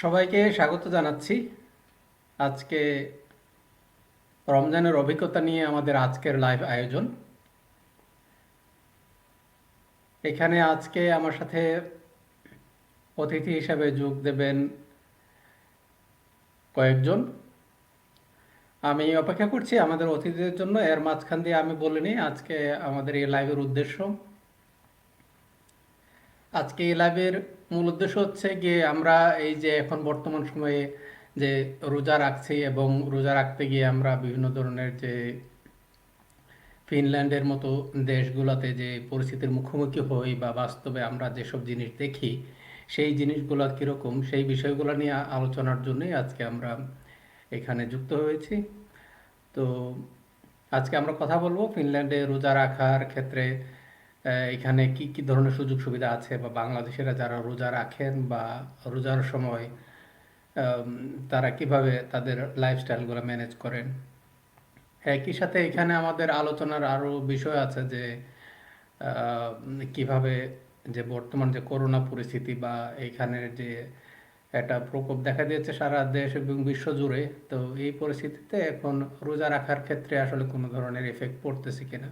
সবাইকে স্বাগত জানাচ্ছি। আজকে রমজানের অভিজ্ঞতা নিয়ে আমাদের আজকের লাইভ আয়োজন। এখানে আজকে আমার সাথে অতিথি হিসাবে যোগ দেবেন কয়েকজন। আমি অপেক্ষা করছি আমাদের অতিথিদের জন্য। এর মাঝখান দিয়ে আমি বলে নিই আজকে আমাদের এই লাইভের উদ্দেশ্য। আজকে এই লাইভের মূল উদ্দেশ্য হচ্ছে গিয়ে আমরা এই যে এখন বর্তমান সময়ে যে রোজা রাখছি এবং রোজা রাখতে গিয়ে আমরা বিভিন্ন ধরনের যে ফিনল্যান্ডের মতো দেশগুলোতে যে পরিস্থিতির মুখোমুখি হই বা বাস্তবে আমরা যেসব জিনিস দেখি সেই জিনিসগুলো কীরকম সেই বিষয়গুলো নিয়ে আলোচনার জন্যই আজকে আমরা এখানে যুক্ত হয়েছি। তো আজকে আমরা কথা বলবো ফিনল্যান্ডে রোজা রাখার ক্ষেত্রে এখানে কি কি ধরনের সুযোগ সুবিধা আছে বা বাংলাদেশিরা যারা রোজা রাখেন বা রোজার সময় আম, তারা কিভাবে তাদের লাইফস্টাইলগুলো ম্যানেজ করেন। একই সাথে এখানে আমাদের আলোচনার আরও বিষয় আছে যে আহ, কিভাবে যে বর্তমান যে করোনা পরিস্থিতি বা এখানের যে একটা প্রকোপ দেখা দিয়েছে সারা দেশ এবং বিশ্ব জুড়ে, তো এই পরিস্থিতিতে এখন রোজা রাখার ক্ষেত্রে আসলে কোনো ধরনের এফেক্ট পড়তেছে কিনা,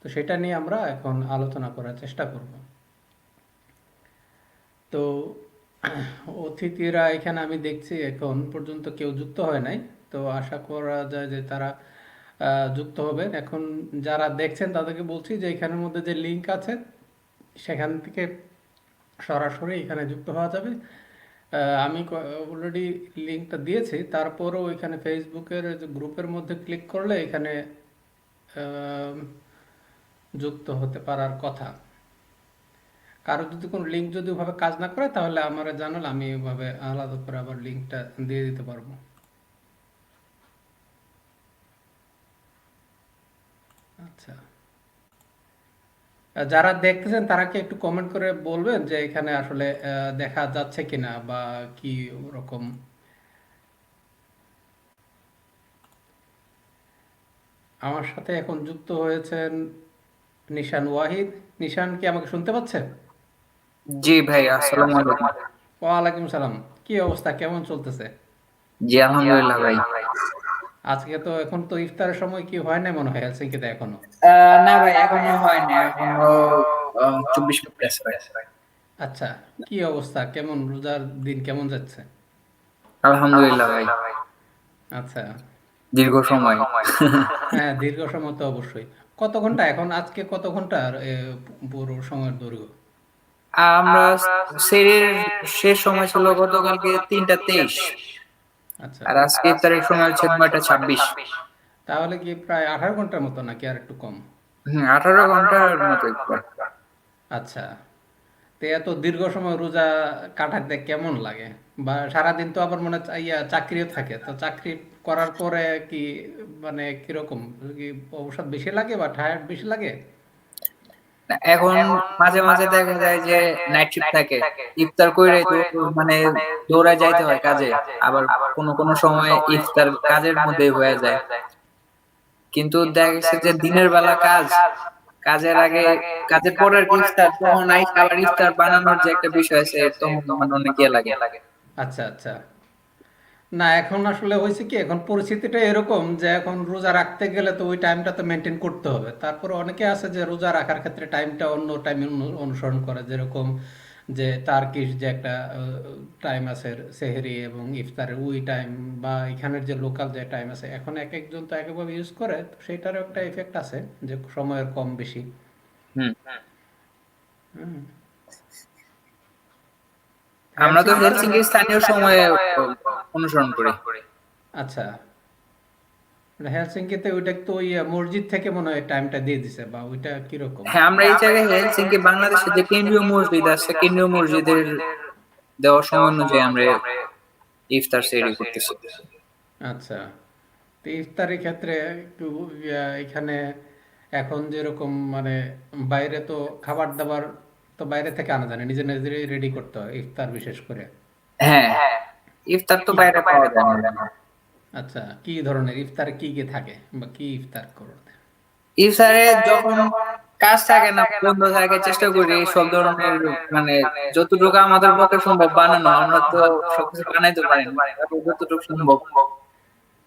তো সেটা নিয়ে আমরা এখন আলোচনা করার চেষ্টা করব। তো অতিথিরা এখানে আমি দেখছি এখন পর্যন্ত কেউ যুক্ত হয় নাই। তো আশা করা যায় যে তারা যুক্ত হবেন। এখন যারা দেখছেন তাদেরকে বলছি যে এখানের মধ্যে যে লিঙ্ক আছে সেখান থেকে সরাসরি এখানে যুক্ত হওয়া যাবে। আমি অলরেডি লিঙ্কটা দিয়েছি, তারপরও এখানে ফেসবুকের যে গ্রুপের মধ্যে ক্লিক করলে এখানে আহ, যুক্ত হতে পারার কথা। কারো যদি কোনো লিঙ্ক যদি ওভাবে কাজ না করে তাহলে আমার জানালে আমি ওভাবে আলাদা করে আবার লিঙ্কটা দিয়ে দিতে পারবো। আচ্ছা, যারা দেখতেছেন তারা কি একটু কমেন্ট করে বলবেন যে এখানে আসলে দেখা যাচ্ছে কিনা বা কি রকম। আমার সাথে এখন যুক্ত হয়েছেন নিশান ওয়াহিদ। নিশান কি আমাকে শুনতে পাচ্ছেন? জি ভাই, আসসালামু আলাইকুম। ওয়ালাইকুম সালাম। কি অবস্থা, কেমন চলতেছে? জি আলহামদুলিল্লাহ ভাই। আজকে তো এখন তো ইফতারের সময় কি হয় না মনে হয় হেলসিঙ্কিতে এখনো? না ভাই, এখনো হয়নি, এখনো 24 মিনিট আছে ভাই। আচ্ছা, কি অবস্থা, কেমন রোজার দিন কেমন যাচ্ছে? আলহামদুলিল্লাহ ভাই। আচ্ছা। দীর্ঘ সময়। হ্যাঁ, দীর্ঘ সময় তো অবশ্যই। কত ঘন্টা এখন, আজকে কত ঘন্টার পুরো সময়ের দৈর্ঘ্য? আমরা সেরের শেষ সময় ছিল গতকালকে 3টা 23, আচ্ছা, আর আজকে ইফতারের সময় হচ্ছে 9টা 26। তাহলে কি প্রায় 18 ঘন্টার মতো নাকি আর একটু কম? 18 ঘন্টার মতো ইফতার। আচ্ছা, তো এত দীর্ঘ সময় রোজা কাটাতে কেমন লাগে? বা সারাদিন তো আবার মনে হয় চাকরিও থাকে, তো চাকরি করার পরে কি মানে কিরকম, কি অবসাদ বেশি লাগে বা টায়ার্ড বেশি লাগে? এখন মাঝে মাঝে দেখা যায় যে নাইট শিফট থাকে, ইফতার করে তো মানে দৌড়ায় যাইতে হয় কাজে। আবার কোনো কোনো সময় ইফতার কাজের মধ্যেই হয়ে যায়। কিন্তু দেখা গেছে যে দিনের বেলা কাজ, কাজের আগে, কাজের পরে আর কি ইফতার, তখন আইসা আবার ইফতার বানানোর যে একটা বিষয় আছে, তখন মানে অনেক ইয়ে লাগে। আচ্ছা, আচ্ছা। না, এখন আসলে হয়েছে কি, এখন পরিস্থিতিটা এরকম যে এখন রোজা রাখতে গেলে তো ওই টাইমটা তো মেনটেন করতে হবে। তারপরে অনেকে আছে যে রোজা রাখার ক্ষেত্রে টাইমটা অন্য টাইম অনুসরণ করে, যেরকম যে তার্কিশ যে একটা টাইম আছে সেহরি এবং ইফতারের ওই টাইম, বা এখানের যে লোকাল যে টাইম আছে, এখন এক একজন তো এক একভাবে ইউজ করে, তো সেইটারও একটা এফেক্ট আছে যে সময়ের কম বেশি। হুম। হুম। আমরা তো হেলসিঙ্কিতে হেলসিঙ্কি স্থানীয় সময়ে অনুসরণ করি। আচ্ছা, মানে হেলসিঙ্কিতে ওইটা তো ওই মসজিদ থেকে মনে হয় টাইমটা দিয়ে দিছে, বা ওইটা কিরকম? হ্যাঁ, আমরা এই জায়গায় হেলসিঙ্কি বাংলাদেশে যে কেন্দ্রীয় মসজিদ আছে, কেন্দ্রীয় মসজিদের দেওয়ার সময় অনুযায়ী আমরা ইফতার সেহরি করতেছি। আচ্ছা, তো ইফতারের ক্ষেত্রে একটু এখানে এখন যেরকম মানে বাইরে তো খাবার দাবার তো বাইরে থেকে আনা যায় না, নিজে নিজেরই রেডি করতে হয় ইফতার বিশেষ করে। হ্যাঁ, ইফতার তো বাইরে পাওয়া যায় না। আচ্ছা, কি ধরনের ইফতার কি কি থাকে বা কি ইফতার করো? ইফতারে যখন কাজ থাকে না, বন্ধ থাকে, চেষ্টা করি সব ধরনের মানে যতটুকু আমাদের পক্ষে সম্ভব বানানো। আমরা তো সবকিছু বানাইতে পারি না, তারপর যতটুকু সম্ভব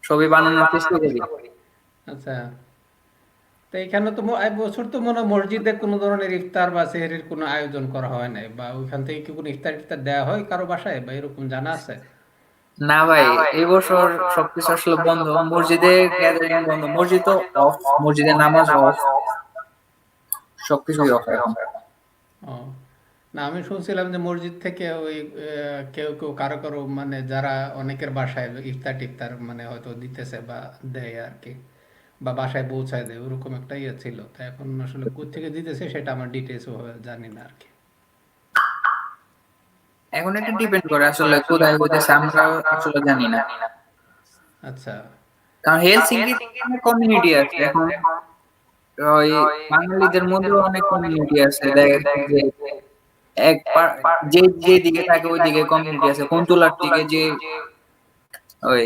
সবই বানানোর চেষ্টা করি। আচ্ছা, তো এখানে তো এই বছর তো মনে হয় মসজিদে কোনো ধরনের ইফতার বা সেহরির কোনো আয়োজন করা হয় নাই, বা ওইখান থেকে কি কোনো ইফতার টিফতার দেওয়া হয় কারো বাসায়, বা এরকম জানা আছে? না ভাই, এই বছর সবকিছু আসলে বন্ধ, মসজিদে গ্যাদারিং বন্ধ, মসজিদ তো অফ, মসজিদে নামাজ অফ, সবকিছুই অফ এখন। ও, না আমি শুনছিলাম যে মসজিদ থেকে ওই কেউ কেউ কারো কারো মানে যারা অনেকের বাসায় ইফতার টিফতার মানে হয়তো দিতেছে বা দেয় আর কি, বা বাসায় পৌঁছায় দেয়, ওরকম একটা ইয়ে ছিল। তো এখন আসলে কোত্থেকে দিতেছে সেটা আমার ডিটেলস জানি না আর কি। এখন এটা ডিপেন্ড করে আসলে কোথায় হইতেছে, আমরা আসলে জানি না। আচ্ছা। কারণ হেলসিঙ্কি কমিউনিটি আছে এখন, ওই বাঙালিদের মধ্যেও অনেক কমিউনিটি আছে, দেখা গেছে যে এক যে যে দিকে থাকে ওই দিকে কমিউনিটি আছে, কুন্তলার দিকে যে ওই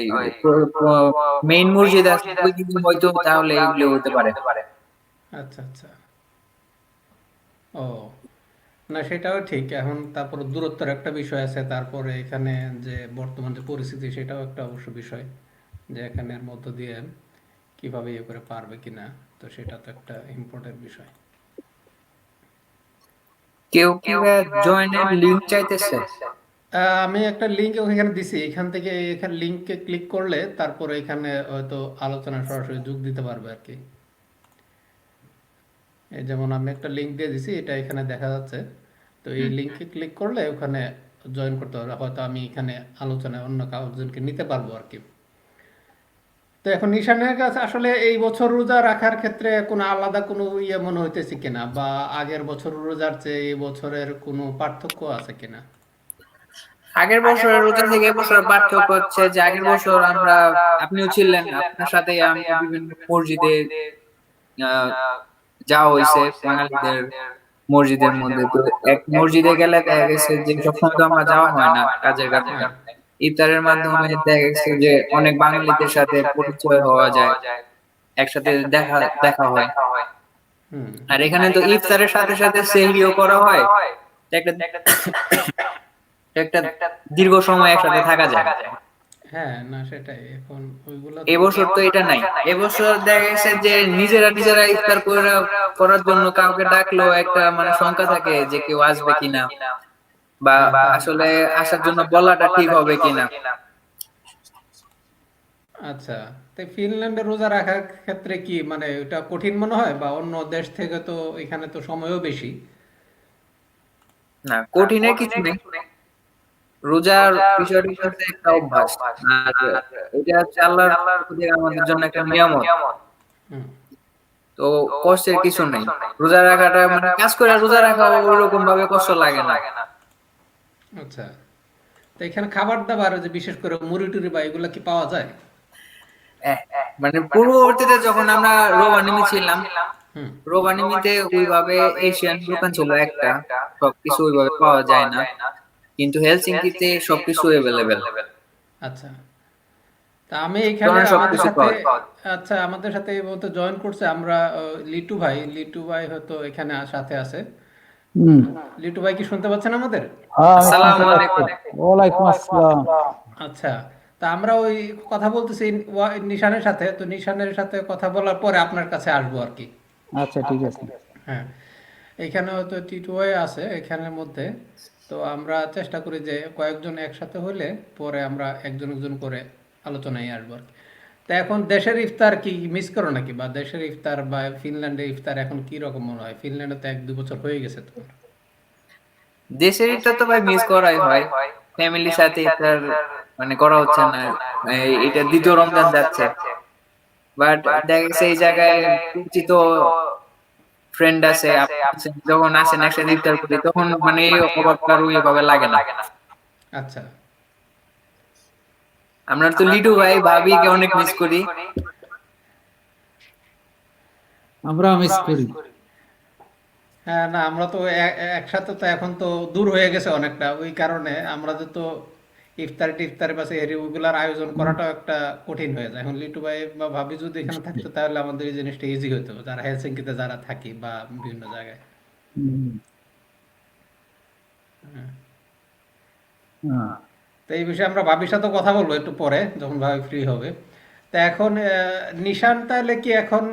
মেইন মসজিদ আছে ওই দিকে হয়তো তাহলে এগুলো হতে পারে। আচ্ছা আচ্ছা। ও, না সেটাও ঠিক। এখন তারপর দূরত্বের একটা বিষয় আছে, তারপরে এখানে যে বর্তমান যে পরিস্থিতি সেটাও একটা অবশ্য বিষয়, যে এখানের মধ্য দিয়ে কিভাবে ইয়ে করে পারবে কিনা। তো সেটা তো একটা ইম্পর্টেন্ট বিষয়। কেউ কি জয়েনের লিংক চাইতেছে? আমি একটা লিঙ্ক ওখানে দিছি, এখান থেকে এখানে লিঙ্কে ক্লিক করলে তারপরে এখানে হয়তো আলোচনা সরাসরি যোগ দিতে পারবে আর কি। এই যেমন আমি একটা লিঙ্ক দিয়ে দিছি, এটা এখানে দেখা যাচ্ছে। তো এই লিঙ্কে ক্লিক করলে ওখানে জয়েন করতে পারবে, হয়তো আমি এখানে আলোচনায় অন্য কাউজনকে নিতে পারবো আর কি। তো এখন নিশানের কাছে আসলে এই বছর রোজা রাখার ক্ষেত্রে কোনো আলাদা কোনো ইয়ে মনে হইতেছে কিনা, বা আগের বছর রোজার চেয়ে এই বছরের কোনো পার্থক্য আছে কিনা? আগের বছরের রোজা থেকে এবছর পার্থক্য হচ্ছে যে আগের বছর আমরা, আপনিও ছিলেন, আপনার সাথে আমি বিভিন্ন মসজিদে আহ, যাওয়া হয়েছে বাঙালিদের মসজিদের মধ্যে। তো এক মসজিদে গেলে দেখা গেছে যে সবসময় তো আমরা যাওয়া হয় না কাজের কারণে, হ্যাঁ। ইফতারের মাধ্যমে দেখা গেছে যে অনেক বাঙালিদের সাথে পরিচয় হওয়া যায়, একসাথে দেখা দেখা হয়। হুম। আর এখানে তো ইফতারের সাথে সাথে সেহরিও করা হয়, তো একটা একটা দীর্ঘ সময় একসাথে থাকা যায়। হ্যাঁ, না সেটাই এখন ওইগুলো তো। এবছর তো এটা নাই। এবছর দেখা গেছে যে নিজেরা নিজেরা ইফতার করার জন্য কাউকে ডাকলেও একটা মানে শঙ্কা থাকে যে কেউ আসবে কিনা, বা আসলে আসার জন্য বলাটা ঠিক হবে কিনা। আচ্ছা, তো ফিনল্যান্ডে রোজা রাখার ক্ষেত্রে কি মানে ওটা কঠিন মনে হয়, বা অন্য দেশ থেকে তো এখানে তো সময়ও বেশি? না, কঠিনের কিছু নেই, রোজার বিষয়টা হচ্ছে একটা অভ্যাস। আর এটা হচ্ছে আল্লাহর পক্ষ থেকে আমাদের জন্য একটা নিয়ামত। হুম। তো কষ্টের কিছু নেই, রোজা রাখাটা মানে কাজ করে রোজা রাখা ওইরকম ভাবে কষ্ট লাগে না। আচ্ছা, তো এখানে খাবার দাবার যে বিশেষ করে মুড়ি টুরি বা এগুলো কি পাওয়া যায়? এহ, মানে পূর্ববর্তীতে যখন আমরা রোবানিমি ছিলাম, হুম। রোবানিমিতে ওইভাবে এশিয়ান দোকান ছিল একটা, সবকিছু ওইভাবে পাওয়া যায় না, কিন্তু হেলসিঙ্কিতে সবকিছু অ্যাভেলেবেল, আচ্ছা, তা আমি এখানে ধরনের আমাদের সবকিছু সাথে, পাওয়া যায়। আচ্ছা আমাদের সাথে এই মতো জয়েন করছে আমরা লিটু ভাই হয়তো এখানে সাথে আছে। হুম। লিটু ভাই কি শুনতে পাচ্ছেন আমাদের? হ্যাঁ, আমি শুনতে আসসালামু পাচ্ছি। আলাইকুম। ওয়ালাইকুম আসসালাম। আচ্ছা, তা আমরা ওই কথা বলতেছি নিশানের সাথে, তো নিশানের সাথে কথা বলার পরে আপনার কাছে আসবো আর কি। আচ্ছা, ঠিক আছে। হ্যাঁ, এখানে হয়তো টিটু ভাই আছে এখানের মধ্যে। তো আমরা চেষ্টা করি যে কয়েকজন একসাথে হলে পরে আমরা একজন একজন করে আলোচনায় আসবো আর কি। তা এখন দেশের ইফতার কি মিস করো নাকি, বা দেশের ইফতার বা ফিনল্যান্ডের ইফতার এখন কি রকম মনে হয়? ফিনল্যান্ডে তো 1-2 বছর হয়ে গেছে তো। দেশের এটা তো ভাই মিস করাই হয়, ফ্যামিলির সাথে ইফতার মানে করা হচ্ছে না। এটা দ্বিতীয় রমজান যাচ্ছে, বাট দেখা গেছে এই জায়গায় পরিচিত ফ্রেন্ড আছে, যখন আসেন একসাথে ইফতার করি তখন মানে এই অভাবটা আর ওইভাবে লাগে না। আচ্ছা। আমরা তো লিটু ভাই ভাবিকে অনেক মিস করি। আমরা মিস করি। হ্যাঁ, না আমরা তো একসাথে তো এখন তো দূর হয়ে গেছে অনেকটা, ওই কারণে আমরা তো ইফতার টিফতার বা সেহরি ওগুলার আয়োজন করাটাও একটা কঠিন হয়ে যায়। এখন লিটু ভাই বা ভাবি যদি এখানে থাকতো তাহলে আমাদের এই জিনিসটা ইজি হতো, যারা হেলসিঙ্কিতে যারা থাকি বা বিভিন্ন জায়গায়। হুম, হ্যাঁ। হ্যাঁ। তো এই বিষয়ে আমরা ভাবির সাথে কথা বলবো একটু পরে যখন ভাবি ফ্রি হবে। তা এখন নিশান তাহলে কি এখন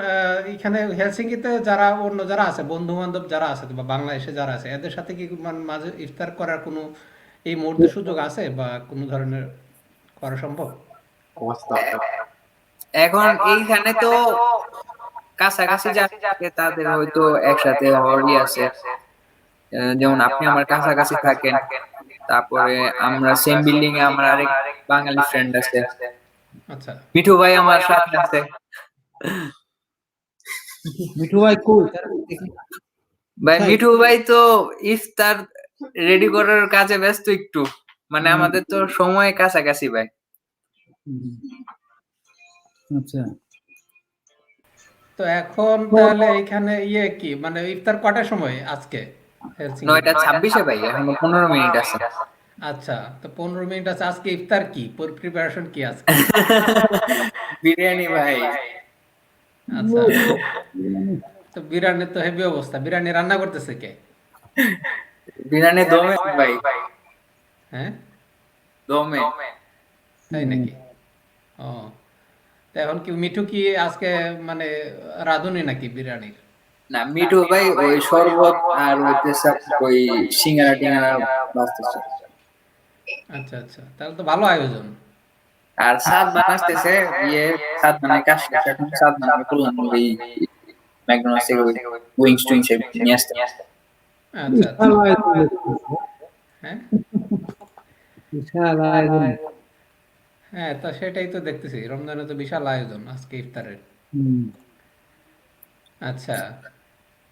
এখানে হেলসিঙ্কিতে যারা অন্য যারা আছে বন্ধু বান্ধব যারা আছে বা বাংলাদেশে যারা আছে এদের সাথে কি মাঝে ইফতার করার কোনো এই মুহূর্তে সুযোগ আছে বা কোনো ধরনের করা সম্ভব? এখন এইখানে তো কাছাকাছি যারা থাকে তাদের হয়তো একসাথে হওয়ারই আছে। যেমন আপনি আমার কাছাকাছি থাকেন, তারপরে আমরা সেম বিল্ডিং এ আমার আরেক বাঙালি ফ্রেন্ড আছে, আচ্ছা। মিঠু ভাই আমার সাথে আছে। মিঠু ভাই কই তার দেখি ভাই কোথায়? মিঠু ভাই তো ইফতার রেডি করার কাজে ব্যস্ত একটু, মানে হুম, আমাদের তো সময় কাছাকাছি ভাই। হুম, আচ্ছা। তো এখন তাহলে এখানে ইয়ে কি মানে ইফতার কটার সময় আজকে হেলসিঙ্কিতে? 9:26 ভাই, এখনো 15 মিনিট আছে। আচ্ছা, তো 15 মিনিট আছে। আজকে ইফতার কি প্রিপারেশন কি আজকে? বিরিয়ানি ভাই। আচ্ছা, তো বিরিয়ানি তো হেভি অবস্থা। বিরিয়ানি রান্না করতেছে কে? বিরিয়ানি দমে ভাই, হ্যাঁ, দমে। তাই নাকি? ও, তো এখন কি মিঠু কি আজকে মানে রাঁধুনি নাকি বিরিয়ানির? না, মিঠু ভাই ওই শরবত আর হইতেছে ওই সিঙ্গারা টিঙ্গারা বাজতেছে। আচ্ছা আচ্ছা, তাহলে তো ভালো আয়োজন। আর সাত বানাইতেছে, ইয়ে সাত বানাই কাজ শেষ, এখন সাত বানাই করলাম ওই ম্যাকডোনাল্ডস থেকে ওই উইংস টুইংস নিয়ে আসতে। আচ্ছা বিশাল আচ্ছা। আয়োজন দেখতেছি। হ্যাঁ বিশাল আয়োজন। হ্যাঁ, তা সেটাই তো দেখতেছি, রমজানে তো বিশাল আয়োজন আজকে ইফতারের। হুম। আচ্ছা,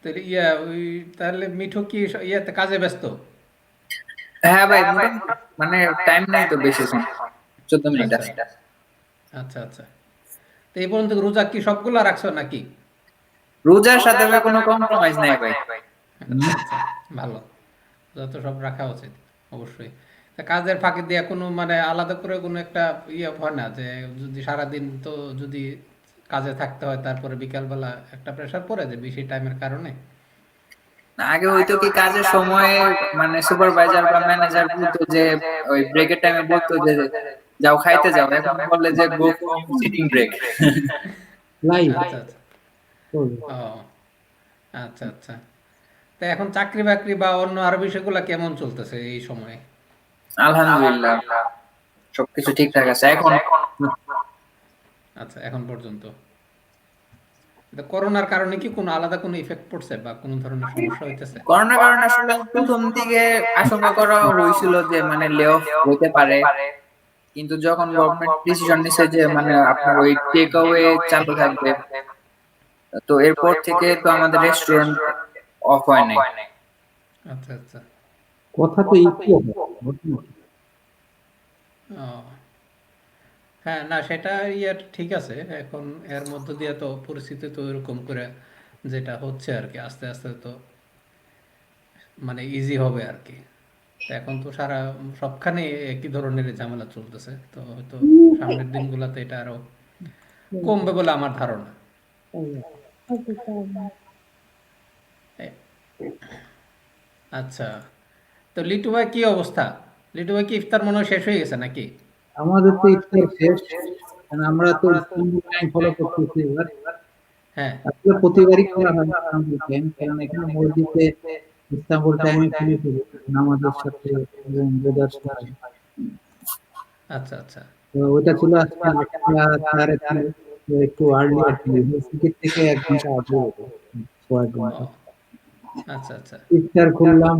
তাহলে ওই তাহলে মিঠু কি ইয়াতে কাজে ব্যস্ত? হ্যাঁ ভাই, মোটামুটি মানে টাইম নাই তো বেশি, 14 মিনিট আচ্ছা আছে। আচ্ছা আচ্ছা। তো এই পর্যন্ত রোজা কি সবগুলা রাখছো নাকি? রোজার সাথে ভাই কোনো কম্প্রোমাইজ নাই ভাই। আচ্ছা আচ্ছা, ভালো। যত সব রাখা উচিত অবশ্যই। তা কাজের ফাঁকি দিয়ে কোনো মানে আলাদা করে কোনো একটা ইয়ে হয় না যে যদি সারাদিন তো যদি কাজে থাকতে হয় তারপরে বিকালবেলা একটা প্রেশার পড়ে যে বেশি টাইমের কারণে? আগে হয়তো কি কাজের সময় মানে সুপারভাইজার বা ম্যানেজার বলতো যে ওই ব্রেকের টাইমে বলতো যে যাও খাইতে যাও, এখন বললে যে go for sitting break. Live আচ্ছা আচ্ছা। করবে। ও, আচ্ছা আচ্ছা। তা এখন চাকরি বাকরি বা অন্য আরো বিষয়গুলো কেমন চলতেছে এই সময়ে? আলহামদুলিল্লাহ, সবকিছু ঠিকঠাক আছে এখন। আচ্ছা, এখন পর্যন্ত। তা করোনার কারণে কি কোনো আলাদা কোনো ইফেক্ট পড়ছে বা কোনো ধরনের সমস্যা হইতেছে? করোনার কারণে আসলে প্রথম দিকে আশঙ্কা করা হয়েছিল যে মানে লে অফ হতে পারে, কিন্তু যখন গভর্নমেন্ট ডিসিশন নিছে যে মানে আপনার ওই টেক অ্যাওয়ে চালু থাকবে, তো এরপর থেকে তো আমাদের রেস্টুরেন্ট অফ হয় নাই। আচ্ছা আচ্ছা। কথা তো একটু ঘটনা। ও, হ্যাঁ, না সেটা ঠিক আছে। এখন এর মধ্য দিয়ে তো পরিস্থিতি তো এরকম করে যেটা হচ্ছে আর কি, আস্তে আস্তে তো মানে ইজি হবে আর কি। তো এখন তো সবখানে একই ধরনের ঝামেলা চলতেছে, তো হয়তো সামনের দিনগুলোতে এটা আরো কমবে বলে আমার ধারণা। এ- আচ্ছা, তো লিটু ভাই কি অবস্থা? লিটু ভাই কি ইফতার মনে হয় শেষ হয়ে গেছে নাকি? আমাদের তো ইফতার শেষ, কারণ আমরা তো ইসলামিক টাইম ফলো করতেছি এবার। হ্যাঁ। আসলে প্রতিবারই করা হয় ইসলামিক টাইম, কারণ এখানে মসজিদে ইস্তাম্বুল টাইমে ফিরে ফিরে নামাজের সাথে এবং রোজার সময়। আচ্ছা আচ্ছা। তো ওইটা ছিল আজকে 8:04 ছিল, তো একটু আর্লি আর কি, ইউনিভার্সিটির থেকে 1 ঘন্টা আগে হতো, সোয়া ও, ঘন্টা। আচ্ছা আচ্ছা। ইফতার করলাম,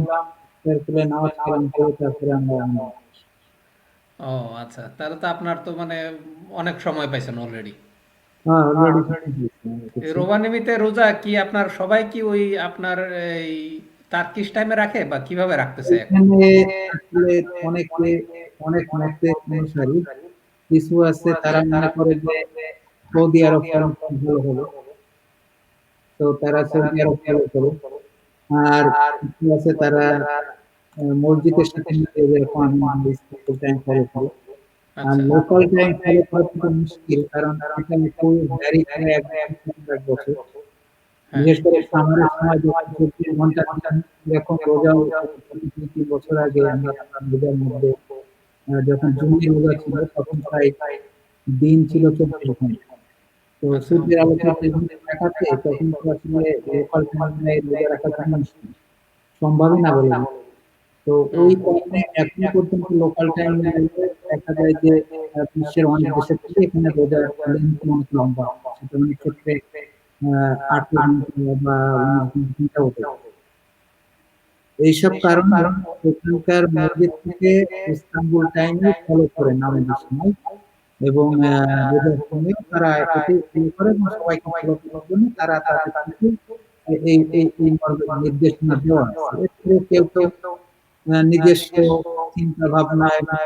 ইফতার করে নামাজ কালাম করে তারপরে আমরা ও, আচ্ছা, তাহলে তো আপনার তো মানে অনেক সময় পাইছেন অলরেডি। হ্যাঁ অলরেডি কিছু। রোবানিমিতে রোজা কি আপনার সবাই কি ওই আপনার এই তার্কিশ টাইমে রাখে বা কিভাবে রাখতেছে এখন? এখানে আসলে অনেকে অনেক মতের অনুসারী, কিছু আছে তারা মনে করে যে সৌদি আরব টাইম ভালো হবে, তো তারা সৌদি আরব ফলো করে। আর কিছু আছে তারা মসজিদের সাথে মিলিয়ে যেরকম আমি ইস্তাম্বুল টাইম ফলো করি। আর আচ্ছা লোকাল টাইম ফলো করা কিন্তু মুশকিল, কারণ এটা একটু ভ্যারি করে ১ বছর থেকে ১ বছর। হ্যাঁ বিশেষ করে সামারের সময় যখন ২৪ ঘন্টা দিন, এরকম রোজাও ২-৩ বছর আগে আমরা রোজার মধ্যে যখন জুনের রোজা ছিল তখন প্রায় দিন ছিল ২৪ ঘন্টা। তো আচ্ছা সূর্যের আলোতে যেদিন দেখাচ্ছে তখন তো আসলে লোকাল টাইমে রোজা রাখাটা মুশকিল, সম্ভবই না বলা যায়। তো হুম ওই কারণে এখনো পর্যন্ত লোকাল টাইম অনুযায়ী দেখা যায় যে বিশ্বের অনেক দেশের থেকে এখানে রোজার লেন্থ অনেক লম্বা। সেটা অনেক ক্ষেত্রে ১৮ ঘন্টা বা ১৯-২০ ঘন্টাও হতে পারে। এইসব কারণে এখানকার মসজিদ থেকে ইস্তাম্বুল টাইমই ফলো করে নামাজের সময়, এবং রোজার সময়ও তারা এটাকেই ফলো করে, এবং সবাইকে ফলো করার জন্য তারা তাদের থেকে এই মর্মে নির্দেশনা দেওয়া আছে। এরপরেও কেউ নিজস্ব চিন্তা ভাবনা এবং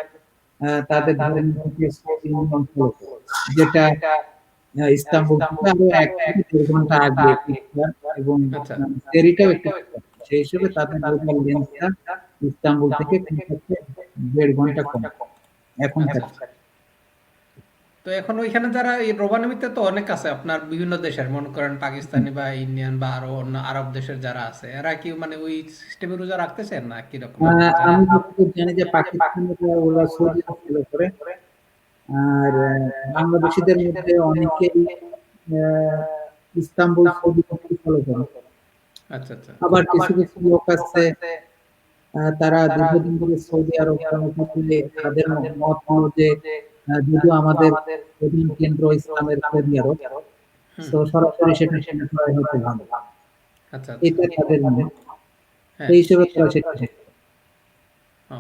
তাদের ধর্মের থেকে সেই নিয়ম ফলো করে। যেটা ইস্তাম্বুল থেকে আরো ১ থেকে ১.৫ ঘন্টা আগে ইফতার, এবং আচ্ছা সেহরিটাও একটু কম। সেই হিসেবে তাদের রোজার লেন্থটা ইস্তাম্বুল থেকে কমপক্ষে ১.৫ ঘন্টা কম এখন আচ্ছা থাকে। আচ্ছা তো এখন ওইখানে যারা এই রোবানমিতে তো অনেক আছে আপনার বিভিন্ন দেশের মনে করেন পাকিস্তানি বা ইন্ডিয়ান বা আরো অন্য আরব দেশের যারা আছে এরা কি মানে ওই সিস্টেমে রোজা রাখতেছেন না কিরকম আপনি জানেন? আমি যতদূর জানি যে পাকিস্তানিরা ওরা সৌদি ফলো করে। আর বাংলাদেশীদের মধ্যে অনেকেই আ ইস্তাম্বুল সৌদি ফলো করে। আচ্ছা আচ্ছা আবার কিছু লোক আছে তারা দীর্ঘদিন ধরে সৌদি আরব ফলো করে। তাদের মত হলো যে যদিও আমাদের প্রধান কেন্দ্র ইসলামের সৌদি আরব, হুম তো সরাসরি সেটা ফলো করাই হয়তো ভালো। আচ্ছা আচ্ছা এটা তাদের মত। হ্যাঁ সেই হিসেবে তারা সেটা করে। ও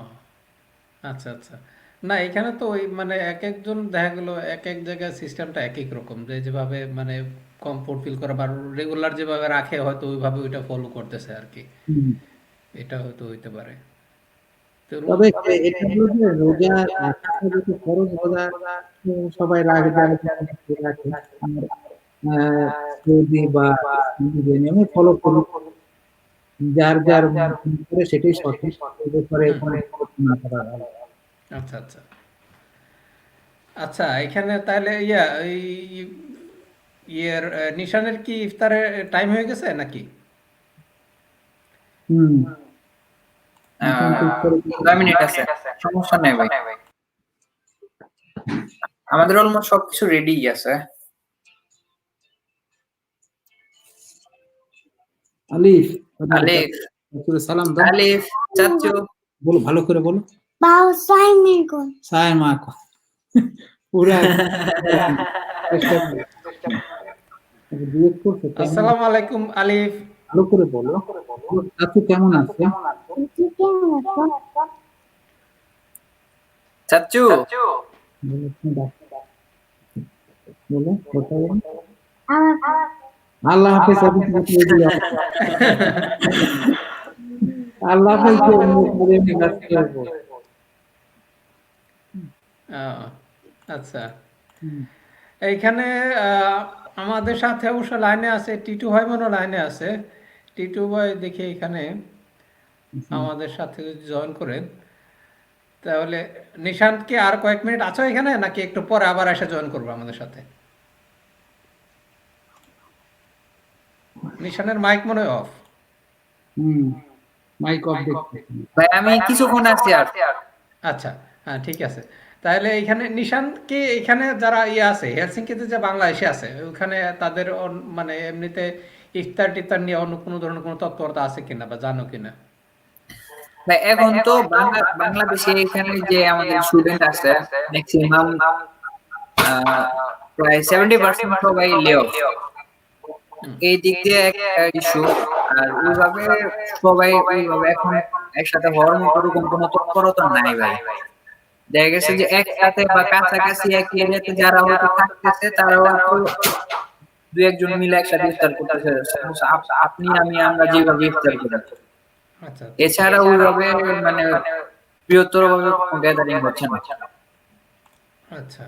আচ্ছা আচ্ছা না এখানে তো ওই মানে এক একজন দেখা গেল এক এক জায়গায় সিস্টেমটা এক এক রকম যে যেভাবে মানে কমফোর্ট ফিল করে বা রেগুলার যেভাবে রাখে হয়তো ওইভাবে ওইটা ফলো করতেছে আর কি হুম। এটা হয়তো হইতে পারে তো তবে এটা হলো যে রোজা রাখাটা যেহেতু ফরজ, রোজা সবাই রাখে, যারা যারা রাখে। আর সৌদি বা ইসলামী যে নিয়মে ফলো করি, যার মনে করে সেটাই সঠিক। এ ব্যাপারে হুম কোনো বিতর্ক না করা ভালো। আচ্ছা আচ্ছা আচ্ছা এখানে তাহলে এই ইয়ের নিশানের কি ইফতারের টাইম হয়ে গেছে নাকি? হুম। নিশান আহ ঠিক করে ১০ মিনিট আছে, সমস্যা নাই ভাই। আমাদের অলমোস্ট সবকিছু রেডি আছে। আলিফ, আলিফ, সালাম দাও। আলিফ, চাচ্চু। বলো, ভালো করে বলো। সায় মা কো। পুরা চেষ্টা করো। জিজ্ঞেস করছো কেমন আসসালামু আছে? আলাইকুম আলিফ। ভালো করে বলো। চাচু কেমন আছে? চাচ্চু, বলো, তুমি বলো, কথা বলো। আল্লাহ হাফেজ। আল্লাহ হাফেজ দিয়ে এমনি কাজ করবো। আহ, আচ্ছা হুম। এইখানে আমাদের সাথে অবশ্য লাইনে আছে টিটু ভাই মনে হয় লাইনে আছে। টিটু ভাই দেখি এখানে আমাদের সাথে যদি জয়েন করেন তাহলে নিশান্ত কি আর কয়েক মিনিট আছো এখানে নাকি একটু পরে আবার এসে জয়েন করবো আমাদের সাথে? নিশানের মাইক মনে হয় অফ। হুম। মাইক অফ দেখতেছি। ভাই আমি কিছুক্ষণ আছি আর। আচ্ছা হ্যাঁ ঠিক আছে তাহলে এইখানে নিশান কি এখানে যারা ইয়ে আছে হেলসিঙ্কিতে যে বাংলাদেশে আছে ওখানে তাদের মানে এমনিতে ইফতার টিফতার নিয়ে অন্য কোনো ধরনের কোনো তৎপরতা আছে কিনা বা জানো কিনা? ভাই এখন তো বাংলাদেশে এখানে যে আমাদের স্টুডেন্ট আছে ম্যাক্সিমাম প্রায় 70% সবাই লে অফ। হুম এই দিক দিয়ে একটা ইস্যু। আর ওইভাবে সবাই ওইভাবে এখন একসাথে হওয়ার মতো ওরকম কোনো তৎপরতা নাই ভাই। দেখা গেছে যে একসাথে বা কাছাকাছি এক এরিয়াতে যারা হয়তো থাকতেছে তারা হয়তো দু একজন মিলে একসাথে ইফতার করতেছে। Suppose আপনি আমি আমরা যেভাবে ইফতার করি, আচ্ছা আচ্ছা এছাড়া ওইভাবে মানে বৃহত্তর ভাবে কোনো গ্যাদারিং হচ্ছে না। আচ্ছা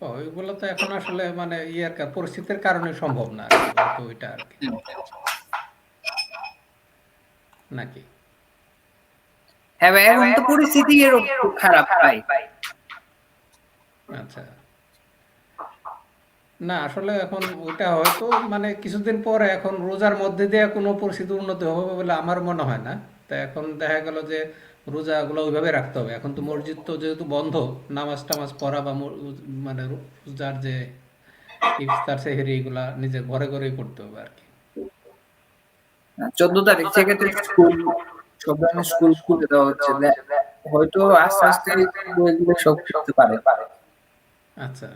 ও ওইগুলো তো এখন আসলে মানে ইয়ের পরিস্থিতির কারণে সম্ভব না আর কি হয়তো ওইটা আর কি নাকি? হ্যাঁ ভাই, এখন তো পরিস্থিতি এরকম খুব খারাপ ভাই। আচ্ছা। না আসলে এখন ওটা হয়তো মানে কিছুদিন পরে এখন রোজার মধ্যে দিয়ে কোনো পরিস্থিতি উন্নতি হবে বলে আমার মনে হয় না। তা এখন দেখা গেল যে রোজাগুলো ওইভাবে রাখতে হবে। এখন তো মসজিদ তো যেহেতু বন্ধ, নামাজ টামাজ পড়া বা মানে রোজার যে ইফতার সেহরি এগুলা নিজের ঘরে ঘরেই করতে হবে আর কি। 14 তারিখ থেকে তো স্কুল, সব ধরনের স্কুল খুলে দেওয়া হচ্ছে, হয়তো আস্তে আস্তে এগুলো সব করতে পারে। আচ্ছা,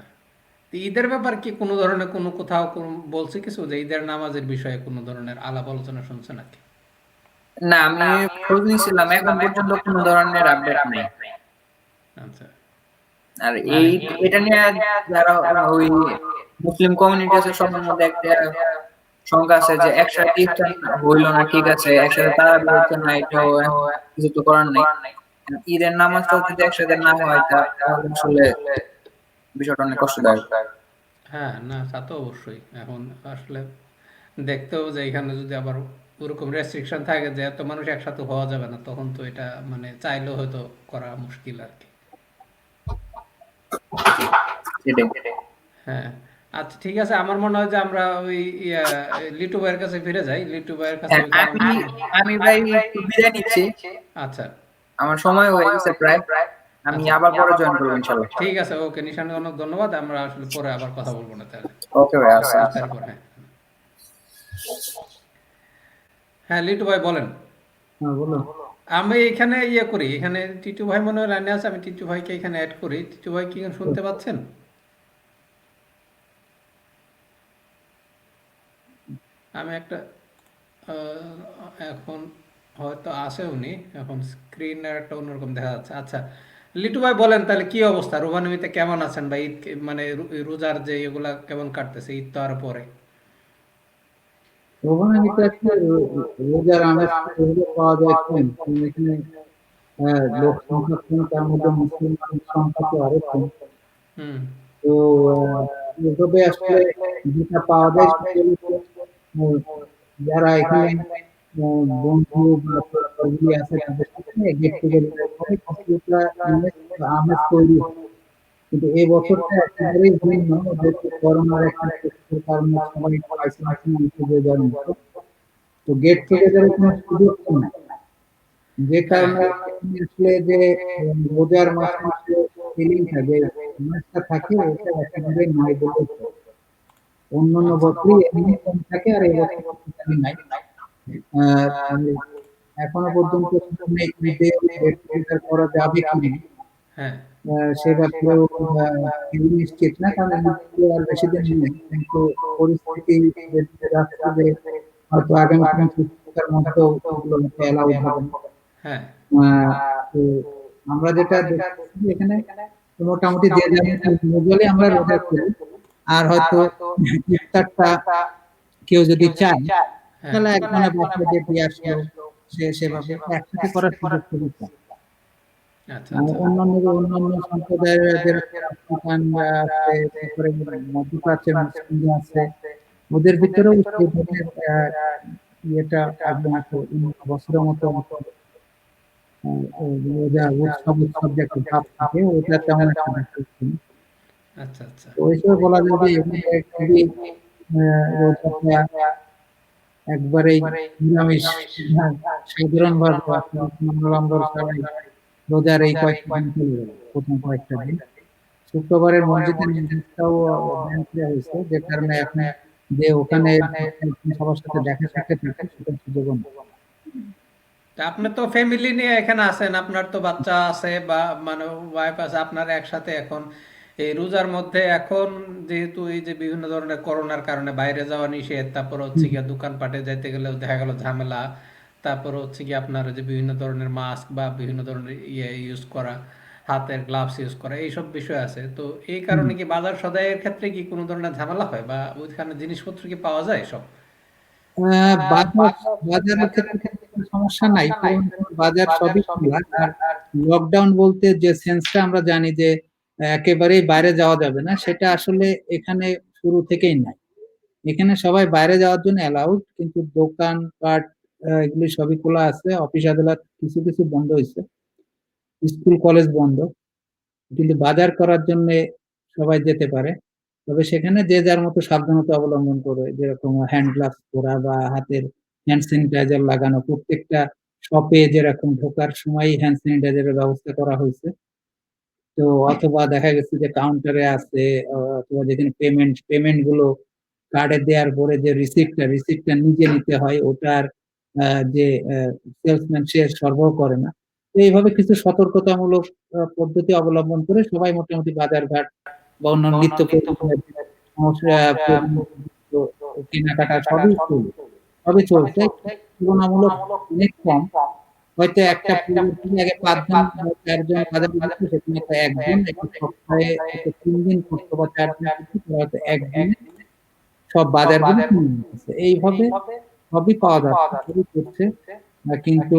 তো ঈদের ব্যাপার কি কোনো ধরনের কোনো কোথাও বলছে কিছু যে ঈদের নামাজের বিষয়ে কোনো ধরনের আলাপ আলোচনা শুনছে নাকি? না, আমি খোঁজ নিয়েছিলাম, এখন পর্যন্ত কোনো ধরনের আপডেট নেই। আচ্ছা। আর আর এটা নিয়ে যারা ওই মুসলিম কমিউনিটি আছে, সবার মধ্যে একটা শঙ্কা আছে যে একসাথে ইফতার হইলো না, ঠিক আছে একসাথে তারাবি হচ্ছে না, এটাও কিছু তো করার নেই। ঈদের নামাজটাও যদি একসাথে না হয় তাহলে আসলে বিষয়টা অনেক কষ্টদায়ক। হ্যাঁ, না তা তো অবশ্যই। এখন আসলে দেখতেও যে এখানে যদি আবার ওরকম রেস্ট্রিকশন থাকে যে এত মানুষ একসাথে হওয়া যাবে না, তখন তো এটা মানে চাইলেও হয়তো করা মুশকিল আর কি। এটাই। হ্যাঁ, আচ্ছা ঠিক আছে, আমার মনে হয় যে আমরা ওই ইয়া, লিটু ভাইয়ের কাছে ফিরে যাই। লিটু ভাইয়ের কাছে হ্যাঁ, ওইখানে আমি ভাই একটু বিদায় নিচ্ছি, আচ্ছা আমার সময় হয়ে গেছে প্রায়। আমি আচ্ছা আবার পরে জয়েন করবো ইনশাল্লাহ। ঠিক আছে, ওকে নিশানকে অনেক ধন্যবাদ। আমরা আসলে পরে আবার কথা বলবো না তাহলে। ওকে ভাই, আসসালাম। ইফতারের পর, হ্যাঁ। হ্যাঁ লিটু ভাই বলেন। হ্যাঁ বলো। আমি এখানে ইয়ে করি, এখানে টিটু ভাই মনে হয় লাইনে আছে, আমি টিটু ভাইকে এখানে অ্যাড করি। টিটু ভাই কি শুনতে পাচ্ছেন? আমি একটা এখন হয়তো আছে উনি, এখন স্ক্রিন একটা অন্যরকম দেখা যাচ্ছে। আচ্ছা লিটু ভাই বলেন তাহলে কি অবস্থা, রোমানিতে কেমন আছেন বা ঈদ মানে রোজার যে এগুলা কেমন কাটতেছে ঈদ তো আর পরে? ওখানে কিন্তু একটু রোজার আমেজ এগুলো পাওয়া যায় কম, কারণ এখানে লোক সংখ্যা কম, তার মধ্যে মুসলিম মানুষ সংখ্যা তো আরো কম। হুম। তো এভাবে আসলে যেটা পাওয়া যায় সেটা হলো যে, আহ, যারা এখানে বন্ধু বা ফ্যামিলি আছে তাদের সাথে গেট টুগেদার করে কিছুটা ইমেজ বা আমেজ তৈরি হয়। কিন্তু এই বছরটা একেবারেই ভিন্ন, যেহেতু করোনার একটা প্রকোপের কারণে সবাই একটু আইসোলেশন যে যার মতো। তো গেট টুগেদারের কোনো সুযোগ নাই, যে হ্যাঁ। কারণে এখানে আসলে যে রোজার মাসের যে ফিলিংটা, যে ইমেজটা থাকে, এটা একেবারেই নাই বললেই চলে। অন্যান্য আচ্ছা। বছরই এমনি কম থাকে, আর এই বছর টোটালি নাই। মানে এখনো পর্যন্ত সেখানে ঈদে গেট টুগেদার করা যাবে কিনা হ্যাঁ। সে ব্যাপারেও কেউ নিশ্চিত না, কারণ ঈদ তো আর বেশি দিন নেই। কিন্তু পরিস্থিতি যেদিকে যাচ্ছে যে হয়তো আগামী ৩ সপ্তাহের মধ্যেও এগুলো অ্যালাউড হবে না। হ্যাঁ। তো আমরা যেটা দেখতেছি এখানে, মোটামুটি যে যেমন ইউজুয়ালি আমরা রোজা করি, আর হয়তো ইফতারটা কেউ যদি চায় হ্যাঁ। তাহলে একজনের বাসায় যে দিয়ে আসলো, সে সেভাবে একসাথে করার সুযোগ খুবই কম। আচ্ছা আর আচ্ছা। অন্যান্য সম্প্রদায়ের যেরকম আফ্রিকানরা আছে, তারপরে মধ্যপ্রাচ্যের মুসলিমরা আছে, ওদের ভিতরেও সেই ধরনের ইয়েটা একদম একটা অন্য বছরের মতো রোজা উৎসব যে একটা ভাব থাকে, ওটা তেমন একটা দেখতেছি না। আচ্ছা আচ্ছা। তো ওই হিসেবে বলা যায় যে এখানে খুবই রোজাটা একবারেই নিরামিষ, সাধারণ ভাবে আমরা সবাই রোজার এই কয়েকটা দিন চলে গেল, প্রথম কয়েকটা দিন। শুক্রবারের মসজিদের নামাজটাও ব্যান করা হয়েছে, যে কারণে এখন যে ওখানে সবার সাথে দেখা সাক্ষাৎ থাকে সেটার সুযোগও নেই। তা আপনি তো ফ্যামিলি নিয়ে এখানে আছেন, আপনার তো বাচ্চা আছে বা মানে ওয়াইফ আছে, আপনার একসাথে এখন এই রোজার মধ্যে এখন যেহেতু এই যে বিভিন্ন ধরনের করোনার কারণে বাইরে যাওয়া নিষেধ, তারপর হচ্ছে গিয়ে দোকানপাটে যাইতে গেলেও দেখা গেল ঝামেলা, তারপর হচ্ছে কি আপনার যে বিভিন্ন ধরনের মাস্ক বা বিভিন্ন ধরনের ইয়ে ইউজ করা, হাতের গ্লাভস ইউজ করা, এইসব বিষয় আছে। তো এই হুম। কারণে কি বাজার সদাইয়ের ক্ষেত্রে কি কোনো ধরনের ঝামেলা হয় বা ওইখানে জিনিসপত্র কি পাওয়া যায় সব? বাজার বাজারের ক্ষেত্রে কোনো সমস্যা নাই, কারণ বাজার সবই খোলা। আর লকডাউন বলতে যে সেন্সটা আমরা জানি যে একেবারেই বাইরে যাওয়া যাবে না, সেটা আসলে এখানে শুরু থেকেই নাই। এখানে সবাই বাইরে যাওয়ার জন্য অ্যালাউড, কিন্তু দোকানপাট এগুলি সবই খোলা আছে। অফিস আদালত কিছু কিছু বন্ধ হয়েছে, স্কুল কলেজ বন্ধ, কিন্তু বাজার করার জন্য সবাই যেতে পারে। তবে সেখানে যে যার মতো সাবধানতা অবলম্বন করে, যেরকম হ্যান্ড গ্লাভস পরা বা হাতের হ্যান্ড স্যানিটাইজার লাগানো, প্রত্যেকটা শপে যেরকম ঢোকার সময় হ্যান্ড স্যানিটাইজারের ব্যবস্থা করা হয়েছে। তো অথবা দেখা গেছে যে কাউন্টারে আছে, অথবা যেখানে পেমেন্ট গুলো কার্ডে দেওয়ার পরে যে রিসিপ্টটা নিজে নিতে হয়, ওটার যে সেলসম্যান সে সরবরাহ করে না। তো এইভাবে কিছু সতর্কতামূলক পদ্ধতি অবলম্বন করে সবাই মোটামুটি বাজারঘাট বা অন্যান্য নিত্য প্রয়োজনীয় সমস্যা, প্রয়োজনীয় কেনাকাটা সবই চলছে। তুলনামূলক অনেক কম। হয়তো একটা পরিবার থেকে আগে ৫ জন বা ৪ জন বাজারে যেত, সেখানে হয়তো ১ জন, একটা সপ্তাহে হয়তো ৩ দিন করতো বা ৪ দিন করতো, তারা হয়তো একদিনে সব বাজারগুলো কিনে নিতেছে। এইভাবে সবই পাওয়া যাচ্ছে, সবই করছে। কিন্তু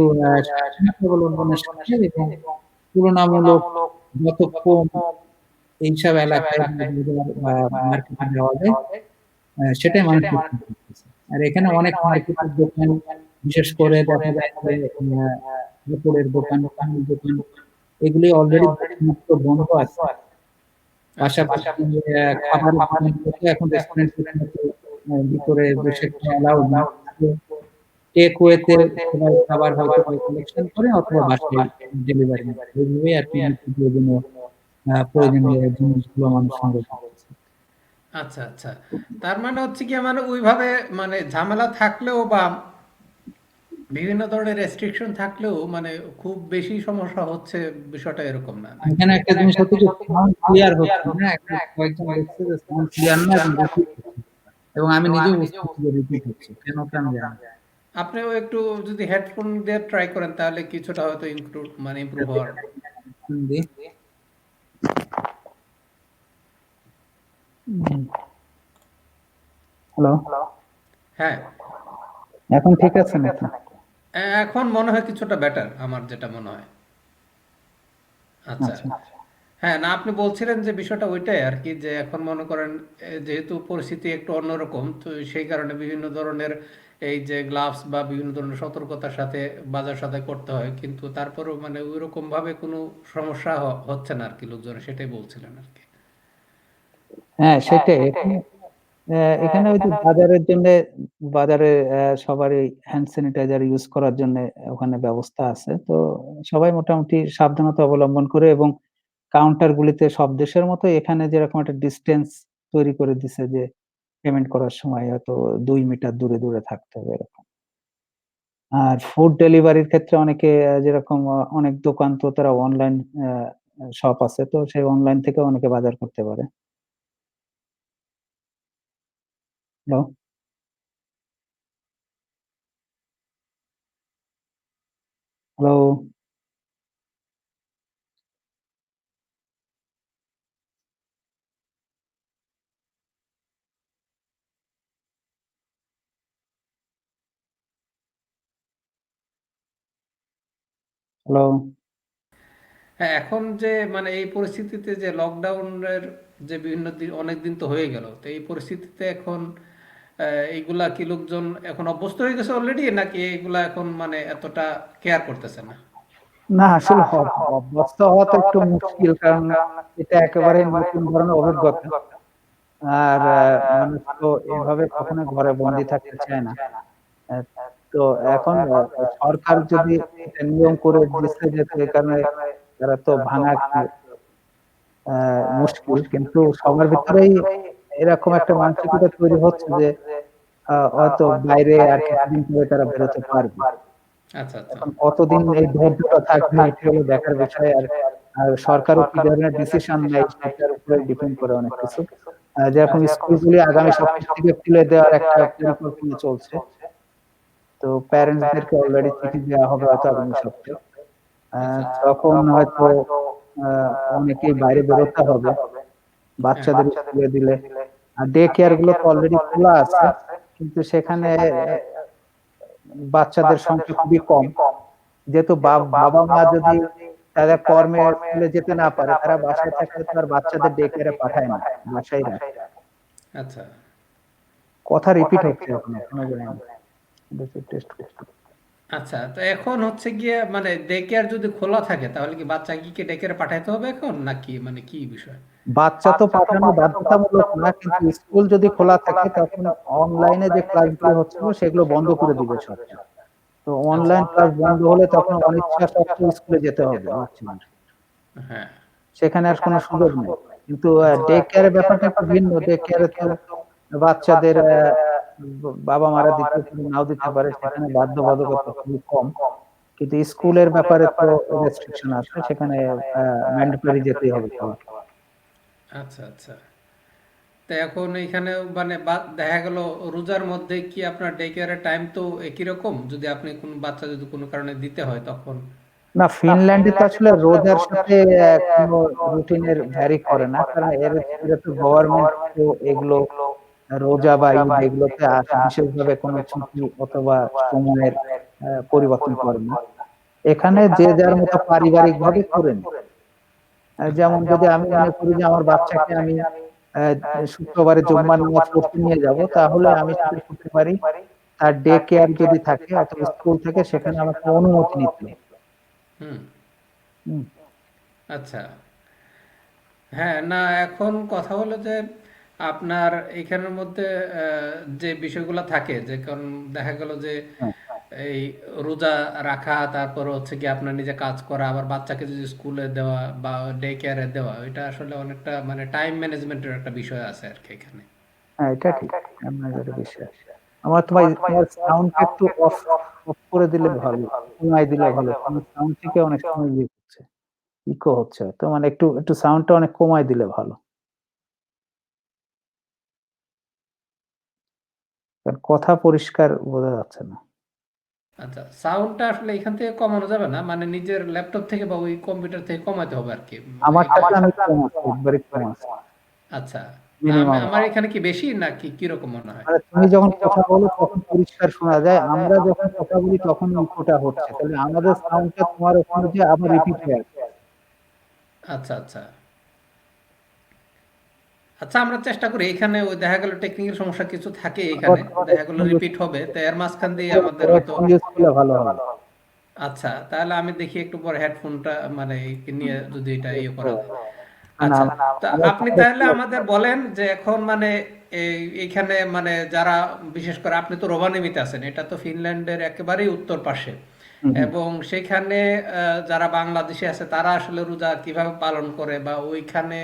সাবধানতা অবলম্বনের সাথে এবং তুলনামূলক যত কম এইসব এলাকায় বাজার বা মার্কেটে যাওয়া যায়, সেটাই মানুষ পছন্দ করতেছে। আর এখানে অনেক মার্কেটের দোকান, বিশেষ করে দেখা যায় যে কাপড়ের দোকান, পানির দোকান, এগুলি অলরেডি দোকানগুলো বন্ধ আছে। আচ্ছা, পাশাপাশি খাবারের দোকানগুলোতে এখন রেস্টুরেন্টের মতো ভিতরে বসে খাওয়া অ্যালাউড না। টেক ওয়েতে সবাই খাবার হয়তো কালেকশন করে অথবা বাসায় ডেলিভারি নেয়। এইভাবেই আরকি নিত্য প্রয়োজনীয় জিনিসগুলো মানুষ সংগ্রহ করতেছে। আচ্ছা, আচ্ছা। তার মানে হচ্ছে গিয়ে মানে ওইভাবে মানে ঝামেলা থাকলেও বা বিভিন্ন ধরনের রেস্ট্রিকশন থাকলেও মানে খুব বেশি সমস্যা হচ্ছে, বিষয়টা এরকম না নাকি? এখানে একটা জিনিস হচ্ছে যে সাউন্ড ক্লিয়ার হচ্ছে না। কয়েকজন দেখছে যে সাউন্ড ক্লিয়ার না এবং রিপিট হচ্ছে। এবং আমি নিজেও বুঝতে পারছি যে রিপিট হচ্ছে। কেন তা আমি জানি না। আপনিও একটু যদি হেডফোন দিয়ে ট্রাই করেন তাহলে কিছুটা হয়তো ইমপ্রুভ হওয়ার। হিন্দি। হ্যালো, হ্যাঁ, এখন ঠিক আছে নাকি? এখন মনে হয় কিছুটা বেটার, আমার যেটা মনে হয়। আচ্ছা। আচ্ছা। হ্যাঁ, না আপনি বলছিলেন যে বিষয়টা ওইটাই আর কি, যে এখন মনে করেন যেহেতু পরিস্থিতি একটু অন্যরকম, তো সেই কারণে বিভিন্ন ধরনের এই যে গ্লাভস বা বিভিন্ন ধরনের সতর্কতার সাথে বাজার সদাই করতে হয়, কিন্তু তারপরেও মানে ওইরকম ভাবে কোনো সমস্যা হচ্ছে না আর কি, লোকজন সেটাই বলছিলেন আর কি। হ্যাঁ, সেটাই। এখানে ওই যে বাজারের জন্যে বাজারে সবারই হ্যান্ড স্যানিটাইজার ইউজ করার জন্যে ওখানে ব্যবস্থা আছে। তো সবাই মোটামুটি সাবধানতা অবলম্বন করে এবং কাউন্টার গুলিতে সব দেশের মতো এখানে যেরকম একটা ডিসট্যান্স তৈরি করে দিছে যে পেমেন্ট করার সময় হয়তো ২ মিটার দূরে থাকতে হবে এরকম। আর ফুড ডেলিভারির ক্ষেত্রে অনেকে যেরকম অনেক দোকান তো তারা অনলাইন আ শপ আছে। তো সেই অনলাইন থেকেও অনেকে বাজার করতে পারে। Hello, hello, hello. হ্যাঁ, এখন যে মানে এই পরিস্থিতিতে যে লকডাউনের যে বিভিন্ন দিন, অনেক দিন তো হয়ে গেল, তো এই পরিস্থিতিতে এখন এইগুলা কি লোকজন এখন অভ্যস্ত হয়ে গেছে অলরেডি, নাকি এইগুলা এখন মানে এতটা কেয়ার করতেছে না? না আসলে অভ্যস্ত হওয়া তো একটু মুশকিল। কারণ এটা একেবারে নতুন ধরনের অভিজ্ঞতা। আর মানুষ তো এভাবে কখনোই ঘরে বন্দি থাকতে চায় না। অ্যা তো এখন সরকার যদি একটা নিয়ম করে দিচ্ছে যে তো এই কারণে তারা তো ভাঙা একটু আ মুশকিল। কিন্তু সবার ভিতরেই এরকম একটা মানসিকতা তৈরি হচ্ছে যে হয়তো বাইরে আর কিছুদিন পরে তারা বেরোতে পারবে। আচ্ছা, আচ্ছা। এখন কতদিন এই ধৈর্যটা থাকবে এটি হলো দেখার বিষয়। আর সরকারও কি ধরনের ডিসিশন নেয় সেটার উপরে ডিপেন্ড করে অনেক কিছু। যেরকম স্কুলগুলি আগামী সপ্তাহ থেকে খুলে দেওয়ার একটা পরিকল্পনা চলছে। তো প্যারেন্টস দেরকে অলরেডি চিঠি দেওয়া হবে হয়তো আগামী সপ্তাহে। আ আচ্ছা, আচ্ছা। তখন হয়তো আ অনেকেই বাইরে বেরোতে হবে। হ্যাঁ। বাচ্চাদের স্কুলে দিলে। আর ডে কেয়ার গুলো তো অলরেডি খোলা আছে। কিন্তু সেখানে বাচ্চাদের সংখ্যা খুবই কম। যেহেতু বাবা-মা যদি তাদের কর্মে স্কুলে যেতে না পারে, তারা বাসায় থাকলে তো আর বাচ্চাদের ডে কেয়ারে পাঠায় না। বাসায় রাখে। আচ্ছা। কথা রিপিট হচ্ছে এখনো, কেন জানি না। দেখি টেস্ট করতে। আচ্ছা, তো এখন হচ্ছে গিয়ে মানে ডে কেয়ার যদি খোলা থাকে তাহলে কি বাচ্চাকে কি ডে কেয়ারে পাঠাইতে হবে এখন নাকি মানে কি বিষয়? বাচ্চা তো পাঠানো বাধ্যতামূলক না, কিন্তু স্কুল যদি খোলা থাকে তখন অনলাইনে যে ক্লাসগুলো হচ্ছিল সেগুলো বন্ধ করে দিবে সরকার। তো আচ্ছা, অনলাইন ক্লাস বন্ধ হলে তখন অনিচ্ছা সত্ত্বেও স্কুলে যেতে হবে বাচ্চাদের। হ্যাঁ, সেখানে আর কোনো সুযোগ নেই। কিন্তু আচ্ছা, ডে কেয়ারের ব্যাপারটা একটু ভিন্ন। ডে কেয়ারে তো বাচ্চাদের বাবা-মারা দিতে পারে, নাও দিতে পারে। সেখানে বাধ্যবাধকতা খুবই কম। কিন্তু স্কুলের ব্যাপারে তো রেস্ট্রিকশন আছে। সেখানে ম্যান্ডেটরি যেতেই হবে সবাইকে। আচ্ছা, আচ্ছা। তো এখন এইখানে মানে দেখা গেল রোজার মধ্যে কি আপনার ডে কেয়ারের টাইম তো একই রকম যদি আপনি কোনো বাচ্চা যদি কোনো কারণে দিতে হয় তখন? না, ফিনল্যান্ডে তো আসলে রোজার সাথে কোনো রুটিনের ভ্যারি করে না। কারণ এরা তো গভর্নমেন্ট তো এগুলো রোজা বা ঈদ এগুলোতে বিশেষভাবে কোনো ছুটি অথবা সময়ের পরিবর্তন করে না। এখানে যে যার মতো পারিবারিকভাবে করে নেয়। যেমন যদি আমি মনে করি যে আমার বাচ্চাকে আমি আ শুক্রবারে জুম্মার নামাজ পড়তে নিয়ে যাব, তাহলে আমি সেটা করতে পারি। তার ডে কেয়ার যদি থাকে অথবা স্কুল থাকে সেখানে আমাকে অনুমতি নিতে হবে। হুম, হুম। আচ্ছা। হ্যাঁ, না এখন কথা হলো যে আপনার এখানের মধ্যে যে বিষয়গুলো থাকে যে কারণ দেখা গেল যে হ্যাঁ, এই রোজা রাখা তারপর হচ্ছে কি আপনার নিজে কাজ করা আবার বাচ্চাকে যদি স্কুলে দেওয়া বা ডে কেয়ারে দেওয়া এটা আসলে অনেকটা মানে টাইম ম্যানেজমেন্টের একটা বিষয় আছে আর কি এখানে। হ্যাঁ, এটা ঠিক। আপনার বিষয়। আমার তোমার সাউন্ডটা একটু অফ অফ করে দিলে ভালো। কমায় দিলে ভালো। তোমার সাউন্ড থেকে অনেক সময় ইয়ে হচ্ছে, ইকো হচ্ছে। তো মানে একটু সাউন্ডটা অনেক কমায় দিলে ভালো। কারণ কথা পরিষ্কার বোঝা যাচ্ছে না। আচ্ছা, সাউন্ডটা আসলে এখান থেকে কমানো যাবে না মানে নিজের ল্যাপটপ থেকে বা ওই কম্পিউটার থেকে কমাতে হবে আর কি। আমারটাতে আমি কমাচ্ছি, একবারে কমাচ্ছি। আচ্ছা, তা মিনিমাম আমার আছে। এখানে কি বেশি নাকি কিরকম মনে হয়? মানে তুমি যখন কথা বলো তখন পরিষ্কার শোনা যায়। আমরা যখন কথা বলি তখন ইকোটা হচ্ছে। তাহলে আমাদের সাউন্ডটা তোমার ওখানে যেয়ে আবার রিপিট হয়ে আসছে। আচ্ছা, আচ্ছা। আচ্ছা, আমরা চেষ্টা করি এখানে ওই দেখা গেল টেকনিক্যাল সমস্যা কিছু থাকে আবার এখানে তোমার দেখা গেল হেডফোন ইউজ রিপিট হবে তো এর মাঝখান দিয়ে আমাদের হয়তো হেডফোন ইউজ করলে ভালো হবে। আচ্ছা তাহলে আমি দেখি একটু পরে হেডফোনটা মানে নিয়ে যদি এটা ইয়ে করা যায়। না, না, আচ্ছা, তা আমার আপনি কথা তাহলে ক্লিয়ার। আমাদের বলেন যে এখন মানে এইখানে মানে যারা বিশেষ করে আপনি তো রোভানিমিতে আছেন এটা তো ফিনল্যান্ডের একেবারেই উত্তর পাশে হুম, হুম। এবং সেখানে যারা বাংলাদেশে আছে তারা আসলে রোজা কিভাবে পালন করে বা ওইখানে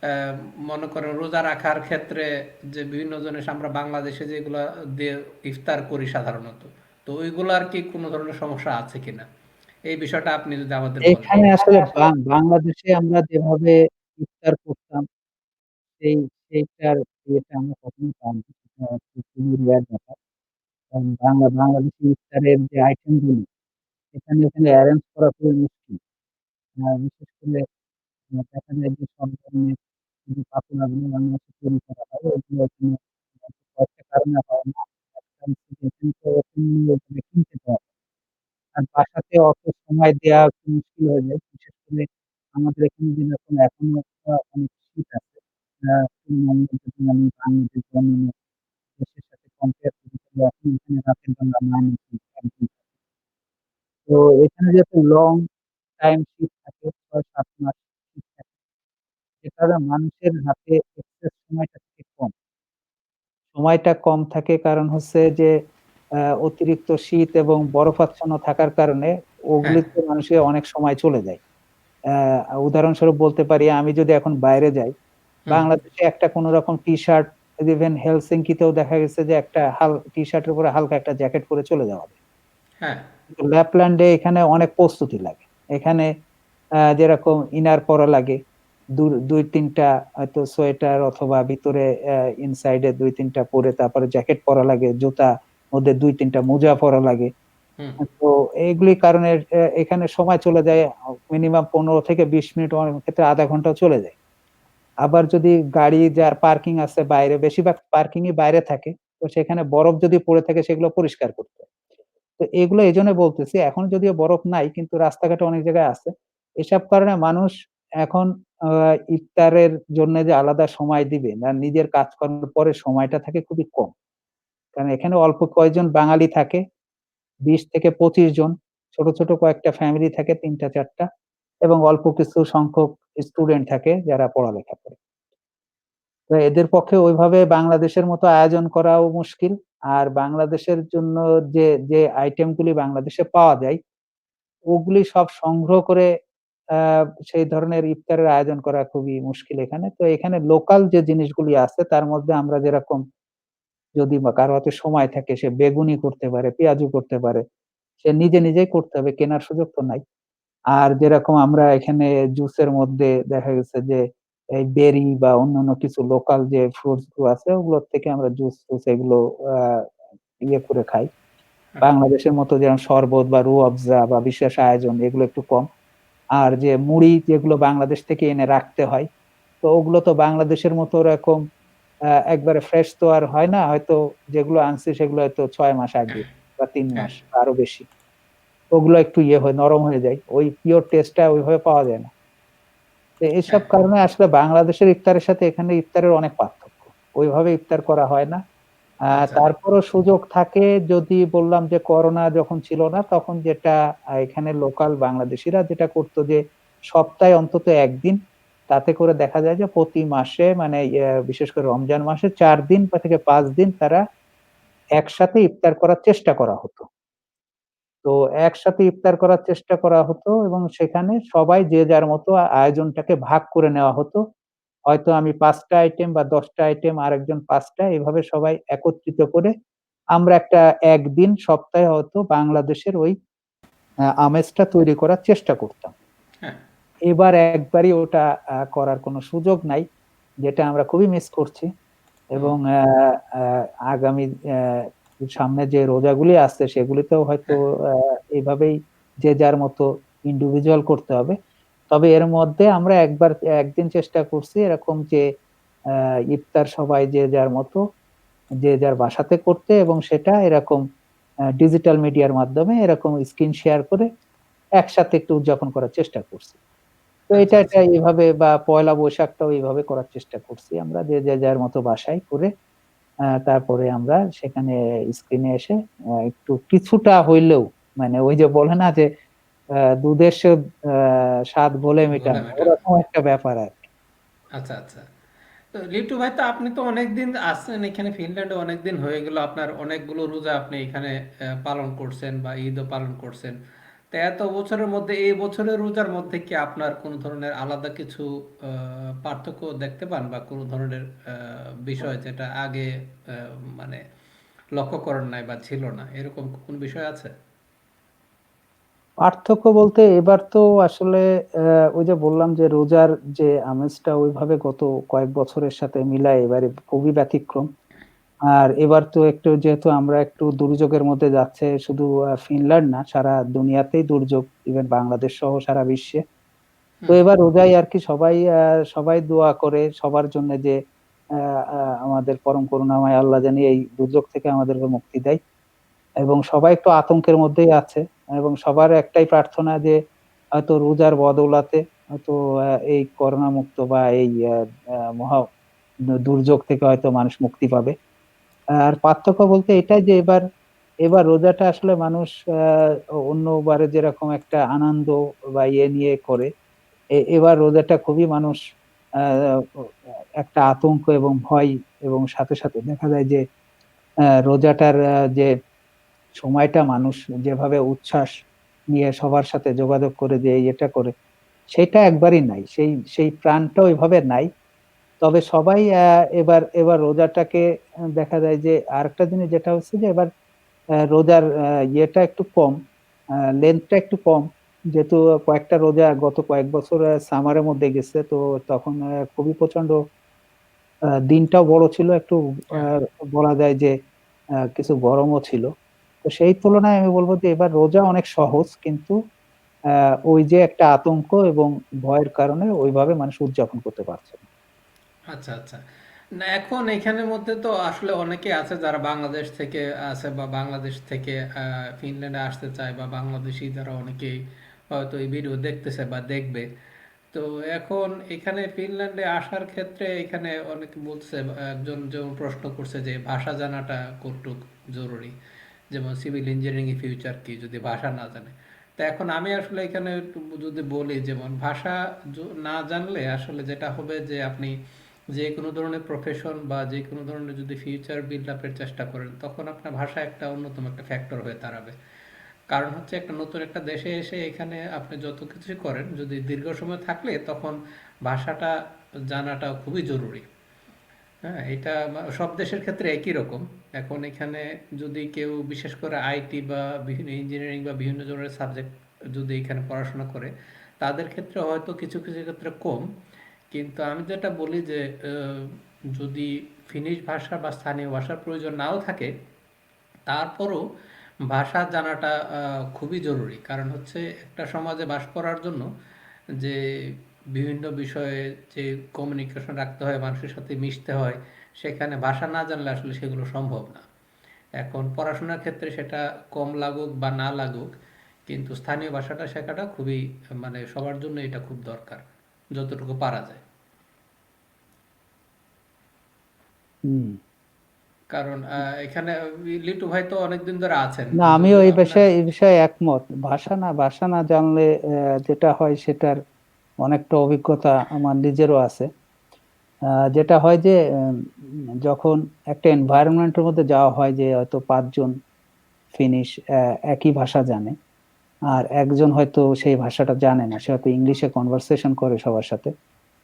আহ, মনে করেন রোজা রাখার ক্ষেত্রে যে বিভিন্ন জিনিস আমরা বাংলাদেশে যেগুলো দিয়ে ইফতার করি সাধারণত তো ওইগুলো আর কি কোনো ধরনের সমস্যা আছে কিনা এই বিষয়টা আপনি যদি আমাদের বলেন। এখানে আসলে বাংলাদেশে আমরা যেভাবে ইফতার করতাম সেই সেইটার ইয়েটা আমরা কখনো পাইনি। সেটা হচ্ছে খুবই রেয়ার ব্যাপার। কারণ বাংলাদেশী ইফতারের যে আইটেম গুলো ওখানে এরেঞ্জ করা খুবই মুশকিল। বিশেষ করে দেখা যায় যে সব ধরনের যে পাকোড়াগুলো বাংলাদেশে তৈরি করা হয় ওগুলো এখানে কয়েকটা কারণে হয় না। একটা হচ্ছে যে এখানে তো ওখানে কিনতে পাওয়া যায়। আর বাসাতে অত সময় দেয়া একটু মুশকিল হয়ে যায়। বিশেষ করে আমাদের এখানে যেরকম এখনো অনেক শীত আছে। তুলনামূলক যদি আমি বাংলাদেশ বা অন্যান্য দেশের সাথে কম্পেয়ার করি তাহলে এখন এখানে রাতের বেলা -30 একদম। তো এখানে যেহেতু লং টাইম শীত থাকে ৬-৭ মাস শীত থাকে। যে কারণে মানুষের হাতে এক্সেস সময়টা থাকে কম। সময়টা কম থাকে কারণ হচ্ছে যে অতিরিক্ত শীত এবং বরফাচ্ছন্ন থাকার কারণে হ্যাঁ, ওগুলিতে মানুষের অনেক সময় চলে যায়। উদাহরণস্বরূপ বলতে পারি আমি যদি এখন বাইরে যাই, হুম, বাংলাদেশে একটা কোন রকম টি-শার্ট ইভেন হেলসিংকিতেও দেখা গেছে যে একটা টি-শার্টের উপরে হালকা একটা জ্যাকেট পরে চলে যাওয়া যায়। হ্যাঁ, কিন্তু ল্যাপল্যান্ডে এখানে অনেক প্রস্তুতি লাগে। এখানে যেরকম ইনার পরা লাগে, ২-৩ টা হয়তো সোয়েটার অথবা ভিতরে ইনসাইড এ ২-৩ টা পরে তারপরে জ্যাকেট পরা লাগে, জুতা মধ্যে ২-৩ টা মোজা পরা লাগে। হুম, তো এইগুলির কারণে এখানে সময় চলে যায় মিনিমাম ১৫ থেকে ২০ মিনিট অনেক ক্ষেত্রে ০.৫ ঘন্টাও চলে যায়। আবার যদি গাড়ি যার পার্কিং আছে বাইরে, বেশিরভাগ পার্কিং ই বাইরে থাকে। তো সেখানে বরফ যদি পড়ে থাকে সেগুলো পরিষ্কার করতে হয়। তো এগুলো এজন্য বলতেছি এখন যদিও বরফ নাই কিন্তু রাস্তাঘাটে অনেক জায়গায় আছে। এসব কারণে মানুষ এখন আ ইফতারের জন্য যে আলাদা সময় দিবে না নিজের কাজকর্মের পরে সময়টা থাকে খুবই কম। কারণ এখানে অল্প কয়েকজন বাঙালি থাকে 20 থেকে 25 জন, ছোট, ছোট কয়েকটা ফ্যামিলি থাকে ৩টা-৪টা এবং অল্প কিছু সংখ্যক স্টুডেন্ট থাকে যারা পড়ালেখা করে। তো এদের পক্ষে ওইভাবে বাংলাদেশের মতো আয়োজন করাও মুশকিল। আর বাংলাদেশের জন্য যে আইটেমগুলি বাংলাদেশে পাওয়া যায়, ওগুলি সব সংগ্রহ করে আ সেই ধরনের ইফতারের আয়োজন করা খুবই মুশকিল এখানে। তো এখানে লোকাল যে জিনিসগুলি আছে তার মধ্যে আমরা যেরকম যদি বা কারো হাতে সময় থাকে সে বেগুনি করতে পারে, পেঁয়াজু করতে পারে। সে নিজে, নিজেই করতে হবে, কেনার সুযোগ তো নাই। আর যেরকম আমরা এখানে জুসের মধ্যে দেখা গেছে যে এই বেরি বা অন্যান্য কিছু লোকাল যে ফ্রুটস গুলো আছে ওগুলোর থেকে আমরা জুস-টুস এগুলো আ ইয়ে করে খাই। বাংলাদেশের মতো যেমন শরবত বা রুয়াবজা বা বিশেষ আয়োজন এগুলো একটু কম। আর যে মুড়ি যেগুলো বাংলাদেশ থেকে এনে রাখতে হয়, তো ওগুলো তো বাংলাদেশের মতো ওরকম একবারে ফ্রেশ তো আর হয় না। হয়তো যেগুলো আনছি সেগুলো হয়তো ৬ মাস আগে বা ৩ হ্যাঁ, মাস বা আরো বেশি। ওগুলো একটু ইয়ে হয়, নরম হয়ে যায়। ওই পিওর টেস্টটা ওইভাবে পাওয়া যায় না। তো এসব হ্যাঁ, কারণে আসলে বাংলাদেশের ইফতারের সাথে এখানে ইফতারের অনেক পার্থক্য। ওইভাবে ইফতার করা হয় না। আচ্ছা, তারপরও সুযোগ থাকে যদি বললাম যে করোনা যখন ছিল না তখন যেটা এখানে লোকাল বাংলাদেশীরা যেটা করতো যে সপ্তাহে অন্তত ১ দিন তাতে করে দেখা যায় যে প্রতি মাসে মানে বিশেষ করে রমজান মাসে ৪ দিন বা থেকে ৫ দিন তারা একসাথে ইফতার করার চেষ্টা করা হতো। তো একসাথে ইফতার করার চেষ্টা করা হতো এবং সেখানে সবাই যে যার মতো আয়োজনটাকে ভাগ করে নেওয়া হতো। হয়তো আমি ৫ টা আইটেম বা ১০ টা আইটেম, আরেকজন ৫ টা এভাবে সবাই একত্রিত করে আমরা একটা একদিন সপ্তাহে হয়তো বাংলাদেশের ওই আমেজটা তৈরি করার চেষ্টা করতাম। হ্যাঁ, এবার একবারই ওটা করার কোনো সুযোগ নাই। যেটা আমরা খুবই মিস করছি হুম, এবং আ আগামী সামনে যে রোজাগুলি আসছে সেগুলিতেও হয়তো হ্যাঁ, আ এভাবেই যে যার মতো ইন্ডিভিজুয়াল করতে হবে। তবে এর মধ্যে আমরা একদিন চেষ্টা করছি এরকম যে আ ইফতার সবাই যে যার মতো যে যার বাসাতে করতে এবং সেটা এরকম ডিজিটাল মিডিয়ার মাধ্যমে এরকম স্ক্রিন শেয়ার করে একসাথে একটু উদযাপন করার চেষ্টা করছি। তো আচ্ছা, এটা আচ্ছা, এভাবে বা পয়লা বৈশাখটাও এভাবে করার চেষ্টা করছি আমরা যে যার মতো বাসায় করে তারপরে আমরা সেখানে স্ক্রিনে এসে একটু কিছুটা হইলেও মানে ওই যে বলে না যে দুধের আ স্বাদ ঘোলে ঘোলে মেটানো মেটানো। ওরকম একটা ব্যাপার আরকি। আচ্ছা, আচ্ছা। তো লিটু ভাই, তো আপনি তো অনেকদিন আছেন এখানে, ফিনল্যান্ডে অনেকদিন হয়ে গেল, আপনার অনেকগুলো রোজা আপনি এখানে পালন করছেন বা ঈদও পালন করছেন। তো এত বছরের মধ্যে এই বছরের রোজার মধ্যে কি আপনার কোনো ধরনের আলাদা কিছু পার্থক্য দেখতে পান বা কোনো ধরনের বিষয় যেটা আগে মানে লক্ষ্য করেন নাই বা ছিল না, এরকম কোন বিষয় আছে? পার্থক্য বলতে এবার তো আসলে ওই যে বললাম যে রোজার যে আমেজটা ওইভাবে গত কয়েক বছরের সাথে মিলায় এবারে খুবই ব্যতিক্রম। আর এবার তো একটু যেহেতু আমরা একটু দুর্যোগের মধ্যে যাচ্ছে শুধু ফিনল্যান্ড না সারা দুনিয়াতেই দুর্যোগ ইভেন বাংলাদেশ সহ সারা বিশ্বে। তো হুম, এবার রোজায় আরকি সবাই দোয়া করে সবার জন্য যে আ আ আমাদের পরম করুণাময় আল্লাহ জানি এই দুর্যোগ থেকে আমাদেরকে মুক্তি দেয়। এবং সবাই একটু আতঙ্কের মধ্যেই আছে এবং সবার একটাই প্রার্থনা যে হয়তো রোজার বদৌলতে হয়তো এই করোনা মুক্ত বা এই আ আ মহা দুর্যোগ থেকে হয়তো মানুষ মুক্তি পাবে। আর পার্থক্য বলতে এটাই যে এবার রোজাটা আসলে মানুষ আ অন্যবারে যেরকম একটা আনন্দ বা ইয়ে নিয়ে করে, এবার রোজাটা খুবই মানুষ আ ও একটা আতঙ্ক এবং ভয় এবং সাথে, সাথে দেখা যায় যে রোজাটার যে সময়টা মানুষ যেভাবে উচ্ছ্বাস নিয়ে সবার সাথে যোগাযোগ করে যে এটা করে, সেটা একবারই নাই। সেই প্রাণটা ওইভাবে নাই। তবে সবাই এবার রোজাটাকে দেখা যায় যে আরেকটা জিনিস যেটা হচ্ছে যে এবার রোজার ইয়েটা একটু কম, লেংথটা একটু কম। যেহেতু কয়েকটা রোজা গত কয়েক বছর সামারের মধ্যে গেছে। তো তখন খুবই প্রচন্ড দিনটাও বড় ছিল। একটু আ হ্যাঁ, বলা যায় যে কিছু গরমও ছিল। তো সেই তুলনায় আমি বলব যে এবার রোজা অনেক সহজ কিন্তু আ ওই যে একটা আতঙ্ক এবং ভয়ের কারণে ওইভাবে মানুষ উদযাপন করতে পারছে না। আচ্ছা, আচ্ছা। না, এখন এখানের মধ্যে তো আসলে অনেকে আছে যারা বাংলাদেশ থেকে আছে বা বাংলাদেশ থেকে ফিনল্যান্ডে আসতে চায়, বা বাংলাদেশী যারা অনেকেই হয়তো এই ভিডিও দেখতেছে বা দেখবে। তো এখন এখানে ফিনল্যান্ডে আসার ক্ষেত্রে এখানে অনেকে বলছে, একজন যেমন প্রশ্ন করছে যে ভাষা জানাটা কতটুক জরুরি। যেমন সিভিল ইঞ্জিনিয়ারিং এর ফিউচার কি যদি ভাষা না জানে। তো এখন আমি আসলে এখানে একটু যদি বলি, যেমন ভাষা না জানলে আসলে যেটা হবে যে আপনি যে কোনো ধরনের প্রফেশন বা যে কোনো ধরনের যদি ফিউচার বিল্ড আপের চেষ্টা করেন, তখন আপনার ভাষা একটা অন্যতম একটা ফ্যাক্টর হয়ে দাঁড়াবে। কারণ হচ্ছে একটা নতুন একটা দেশে এসে এখানে আপনি যত কিছুই করেন, যদি দীর্ঘ সময় থাকলে তখন ভাষাটা জানাটা খুবই জরুরি। হ্যাঁ, এটা সব দেশের ক্ষেত্রে একই রকম। এখন এখানে যদি কেউ বিশেষ করে আইটি বা বিভিন্ন ইঞ্জিনিয়ারিং বা বিভিন্ন ধরনের সাবজেক্ট যদি এখানে পড়াশোনা করে, তাদের ক্ষেত্রে হয়তো কিছু কিছু ক্ষেত্রে কম। কিন্তু আমি যেটা বলি যে যদি ফিনিশ ভাষা বা স্থানীয় ভাষার প্রয়োজন নাও থাকে, তারপরও ভাষা জানাটা খুবই জরুরি। কারণ হচ্ছে একটা সমাজে বাস করার জন্য যে বিভিন্ন বিষয়ে যে কমিউনিকেশন রাখতে হয়, মানুষের সাথে মিশতে হয়, সেখানে ভাষা না জানলে আসলে সেগুলো সম্ভব না। এখন পড়াশোনার ক্ষেত্রে সেটা কম লাগুক বা না লাগুক, কিন্তু স্থানীয় ভাষাটা শেখাটা খুবই, মানে সবার জন্য এটা খুব দরকার, যতটুকু পারা যায়। হুম। কারণ এখানে লিটু ভাই তো অনেকদিন ধরে আছেন, না, আমিও যদিও এই আপনার। বিষয়ে একমত। ভাষা না জানলে যেটা হয় সেটার অনেকটা অভিজ্ঞতা আমার নিজেরও আছে। যেটা হয় যে যখন একটা এনভায়রনমেন্টের মধ্যে যাওয়া হয়, যে হয়তো 5 জন ফিনিশ একই ভাষা জানে, আর একজন হয়তো সেই ভাষাটা জানে না, সে হয়তো ইংলিশে কনভারসেশন করে সবার সাথে,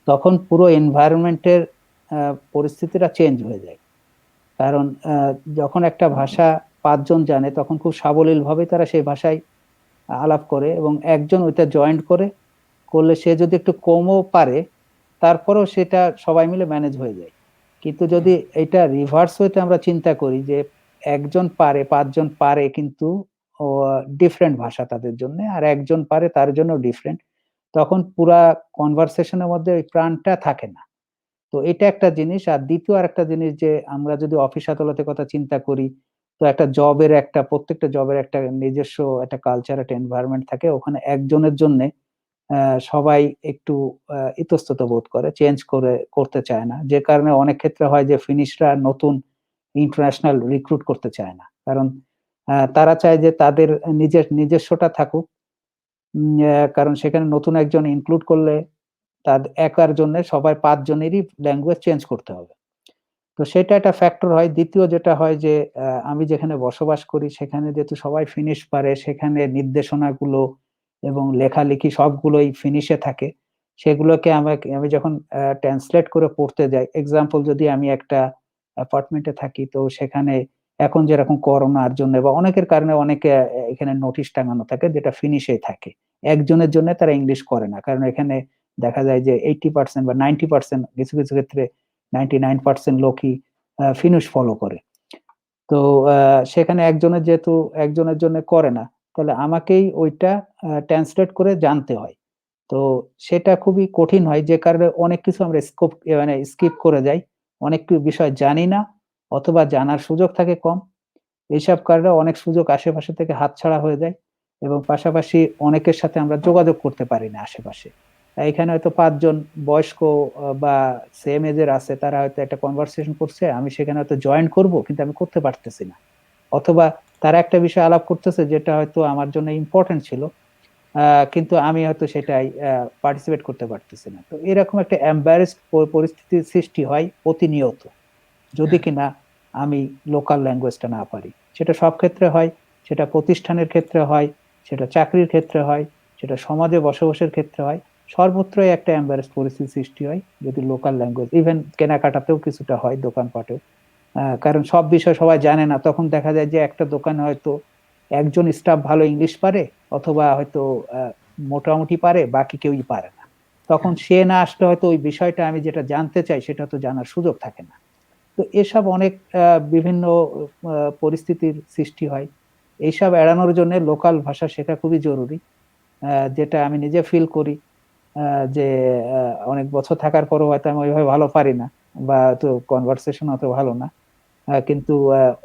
তখন পুরো এনভায়রনমেন্টের পরিস্থিতিটা চেঞ্জ হয়ে যায়। কারণ যখন একটা ভাষা 5 জন জানে, তখন খুব সাবলীল ভাবে তারা সেই ভাষায় আলাপ করে, এবং একজন ওইটা জয়েন্ট করলে সে যদি একটু কমও পারে, তারপরেও সেটা সবাই মিলে ম্যানেজ হয়ে যায়। কিন্তু যদি এটা রিভার্স হইতে আমরা চিন্তা করি, যে একজন পারে, 5 জন পারে, কিন্তু ডিফারেন্ট ভাষা তাদের জন্য, আর একজন পারে তার জন্য ডিফারেন্ট, তখন পুরা কনভারসেশনের মধ্যে ওই প্রাণটা থাকে না। তো এটা একটা জিনিস। আর দ্বিতীয় আরেকটা জিনিস, যে আমরা যদি অফিস আদালতের কথা চিন্তা করি, তো প্রত্যেকটা জবের একটা নিজস্ব একটা কালচার, একটা এনভায়রনমেন্ট থাকে। ওখানে একজনের জন্য সবাই একটু ইতস্তত বোধ করে, করতে চায় না। যে কারণে অনেক ক্ষেত্রে হয় যে ফিনিশরা নতুন ইন্টারন্যাশনাল রিক্রুট করতে চায় না। কারণ তারা চায় যে তাদের নিজস্বটা থাকুক। কারণ সেখানে নতুন একজন ইনক্লুড করলে তার একার জন্য সবাই 5 জনেরই ল্যাঙ্গুয়েজ চেঞ্জ করতে হবে। তো সেটা একটা ফ্যাক্টর হয়। দ্বিতীয় যেটা হয় যে আমি যেখানে বসবাস করি সেখানে যেহেতু সবাই ফিনিশ পারে, সেখানে নির্দেশনাগুলো এবং লেখালেখি সবগুলোই ফিনিশে থাকে। সেগুলোকে আমি যখন ট্রান্সলেট করে পড়তে যাই, এক্সাম্পল যদি আমি একটা অ্যাপার্টমেন্টে থাকি, তো সেখানে এখন যেরকম করোনার জন্য বা অনেকের কারণে অনেকে এখানে নোটিশ টাঙানো থাকে যেটা ফিনিশেই থাকে। একজনের জন্য তারা ইংলিশ করে না। কারণ এখানে দেখা যায় যে 80% বা 90%, কিছু কিছু ক্ষেত্রে 99% লোকই ফিনিশ ফলো করে। তো সেখানে একজনের জন্য করে না, তাহলে আমাকেই ওইটা ট্রান্সলেট করে জানতে হয়। তো সেটা খুবই কঠিন হয়, যে কারণে অনেক কিছু আমরা স্কিপ করে যাই। অনেক বিষয় জানি না, অথবা জানার সুযোগ থাকে কম। এইসব কারণে অনেক সুযোগ আশেপাশে থেকে হাতছাড়া হয়ে যায়, এবং পাশাপাশি অনেকের সাথে আমরা যোগাযোগ করতে পারি না আশেপাশে। এখানে হয়তো 5 জন বয়স্ক বা সেম এজের আছে, তারা হয়তো একটা কনভারসেশন করছে, আমি সেখানে হয়তো জয়েন করব, কিন্তু আমি করতে পারতেছি না। অথবা তারা একটা বিষয় আলাপ করতেছে যেটা হয়তো আমার জন্য ইম্পর্টেন্ট ছিল, কিন্তু আমি হয়তো সেটাই পার্টিসিপেট করতে পারতেছি না। তো এরকম একটা এম্বারেসড পরিস্থিতির সৃষ্টি হয় প্রতিনিয়ত, যদি হ্যাঁ, কিনা আমি লোকাল ল্যাঙ্গুয়েজটা না পারি। সেটা সব ক্ষেত্রে হয়, সেটা প্রতিষ্ঠানের ক্ষেত্রে হয়, সেটা চাকরির ক্ষেত্রে হয়, সেটা সমাজে বসবাসের ক্ষেত্রে হয়। সর্বত্রই একটা এম্বারেসড পরিস্থিতির সৃষ্টি হয় যদি লোকাল ল্যাঙ্গুয়েজ, ইভেন কেনাকাটাতেও কিছুটা হয়, দোকানপাটেও। কারণ সব বিষয় সবাই জানে না, তখন দেখা যায় যে একটা দোকানে হয়তো একজন স্টাফ ভালো ইংলিশ পারে, অথবা হয়তো আহ, মোটামুটি পারে, বাকি কেউই পারে না। তখন হ্যাঁ। সে না আসলে হয়তো ওই বিষয়টা আমি যেটা জানতে চাই সেটা তো জানার সুযোগ থাকে না। তো এসব অনেক বিভিন্ন পরিস্থিতির সৃষ্টি হয়। এইসব এড়ানোর জন্য লোকাল ভাষা শেখা খুবই জরুরি। যেটা আমি নিজে ফিল করি, যে অনেক বছর থাকার পরও হয়তো আমি ওইভাবে ভালো পারি না, বা তো কনভারসেশন অত ভালো না। কিন্তু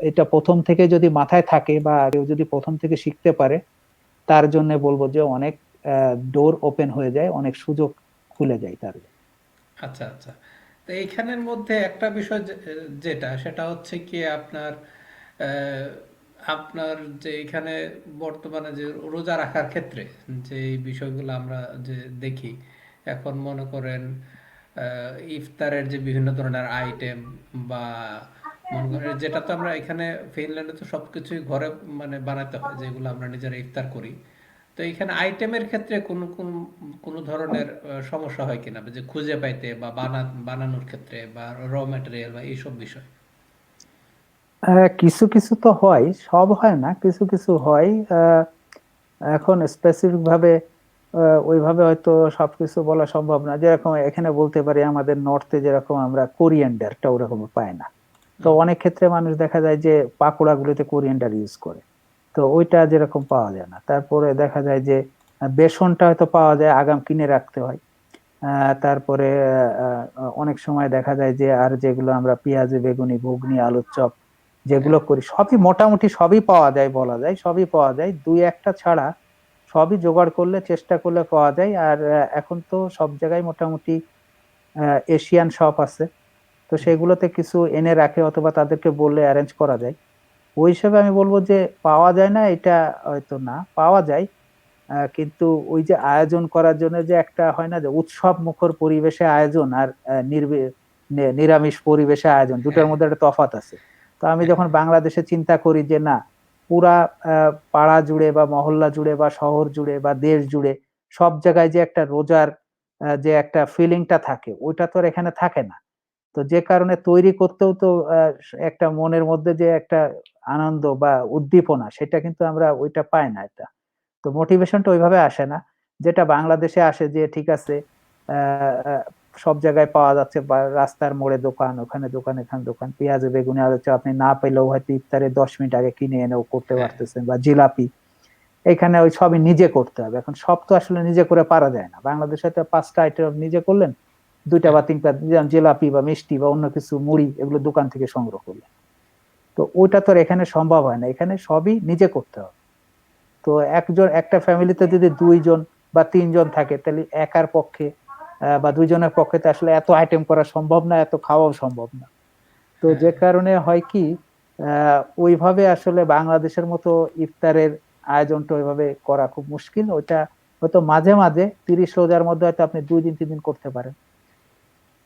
এটা প্রথম থেকে যদি মাথায় থাকে, বা কেউ যদি প্রথম থেকে শিখতে পারে, তার জন্য বলবো যে অনেক ডোর ওপেন হয়ে যায়, অনেক সুযোগ খুলে যায় তার জন্য। আচ্ছা, আচ্ছা। তো এইখানের মধ্যে একটা বিষয় যেটা সেটা হচ্ছে কি আপনার, আহ, আপনার যে এখানে বর্তমানে যে রোজা রাখার ক্ষেত্রে যে এই বিষয়গুলো আমরা যে দেখি, এখন মনে করেন ইফতারের যে বিভিন্ন ধরনের আইটেম বা মনে করেন যেটা তো আমরা এখানে ফিনল্যান্ডে তো সবকিছুই ঘরে মানে বানাতে হয়, যেগুলো আমরা নিজেরা ইফতার করি। তো এখানে আইটেমের ক্ষেত্রে কোনো ধরনের সমস্যা হয় কিনা, যে খুঁজে পাইতে বা বানানোর ক্ষেত্রে বা র ম্যাটেরিয়াল বা এইসব বিষয়? কিছু কিছু তো হয়, সব হয় না, কিছু কিছু হয়। এখন স্পেসিফিক ভাবে ওইভাবে হয়তো সবকিছু বলা সম্ভব না। যেরকম এখানে বলতে পারি আমাদের নর্থে যেরকম আমরা কোরিয়ান্ডারটা ওরকম পাই না, তো হুম, অনেক ক্ষেত্রে মানুষ দেখা যায় যে পাকোড়া গুলোতে কোরিয়ান্ডার ইউজ করে, তো ওইটা যেরকম পাওয়া যায় না। তারপরে দেখা যায় যে বেসনটা হয়তো পাওয়া যায়, আগাম কিনে রাখতে হয়। তারপরে অনেক সময় দেখা যায় যে আর যেগুলো আমরা পেঁয়াজি, বেগুনি, ঘুগনি, আলুর চপ যেগুলো হ্যাঁ, করি সবই মোটামুটি সবই পাওয়া যায়, বলা যায় সবই পাওয়া যায়, দুই একটা ছাড়া সবই জোগাড় করলে চেষ্টা করলে পাওয়া যায়। আর এখন তো সব জায়গায় মোটামুটি এশিয়ান শপ আছে, তো হুম, সেগুলোতে কিছু এনে রাখে অথবা তাদেরকে বললে অ্যারেঞ্জ করা যায়। ওই হিসেবে আমি বলবো যে পাওয়া যায় না এটা হয়তো না, পাওয়া যায়। কিন্তু ওই যে আয়োজন করার জন্য যে একটা হয় না যে উৎসব মুখর পরিবেশে আয়োজন আর নিরামিষ পরিবেশে আয়োজন, দুটার হ্যাঁ, মধ্যে একটা তফাৎ আছে। তো আমি হ্যাঁ, যখন বাংলাদেশে চিন্তা করি যে না, পুরা পাড়া জুড়ে বা মহল্লা জুড়ে বা শহর জুড়ে বা দেশ জুড়ে সব জায়গায় যে একটা রোজার যে একটা ফিলিংটা থাকে, ওইটা তো আর এখানে থাকে না। তো যে কারণে তৈরি করতেও তো একটা মনের মধ্যে যে একটা আনন্দ বা উদ্দীপনা, সেটা কিন্তু আমরা ওইটা পাই না এটা। তো মোটিভেশনটা ওইভাবে আসে না যেটা বাংলাদেশে আসে, যে ঠিক আছে আহ, আহ, সব জায়গায় পাওয়া যাচ্ছে, বা রাস্তার মোড়ে দোকান, ওখানে দোকান, এখানে দোকান, পেঁয়াজ বেগুনি আলু চপ আপনি না পেলেও হয়তো ইফতারে 10 মিনিট আগে কিনে এনেও করতে হ্যাঁ, পারতেছেন, বা জিলাপি। এখানে ওই সবই নিজে করতে হবে, এখন সব তো আসলে নিজে করে পারা যায় না। বাংলাদেশে তো 5টা আইটেম নিজে করলেন, দুইটা হ্যাঁ। বা তিনটা যেমন জিলাপি বা মিষ্টি বা অন্য কিছু মুড়ি, এগুলো দোকান থেকে সংগ্রহ করলেন। তো ওইটা তো আর এখানে সম্ভব হয় না, এখানে সবই নিজে করতে হবে। তো একটা ফ্যামিলিতে যদি 2 জন বা 3 জন থাকে, তাহলে একার পক্ষে বা 2 জনের পক্ষে তো আসলে এত আইটেম করা সম্ভব না, এত খাওয়াও সম্ভব না। তো হ্যাঁ, যে কারণে হয় কি, ওইভাবে আসলে বাংলাদেশের মতো ইফতারের আয়োজনটা ওইভাবে করা খুব মুশকিল। ওইটা হয়তো মাঝে মাঝে 30 রোজার মধ্যে হয়তো আপনি 2 দিন 3 দিন করতে পারেন।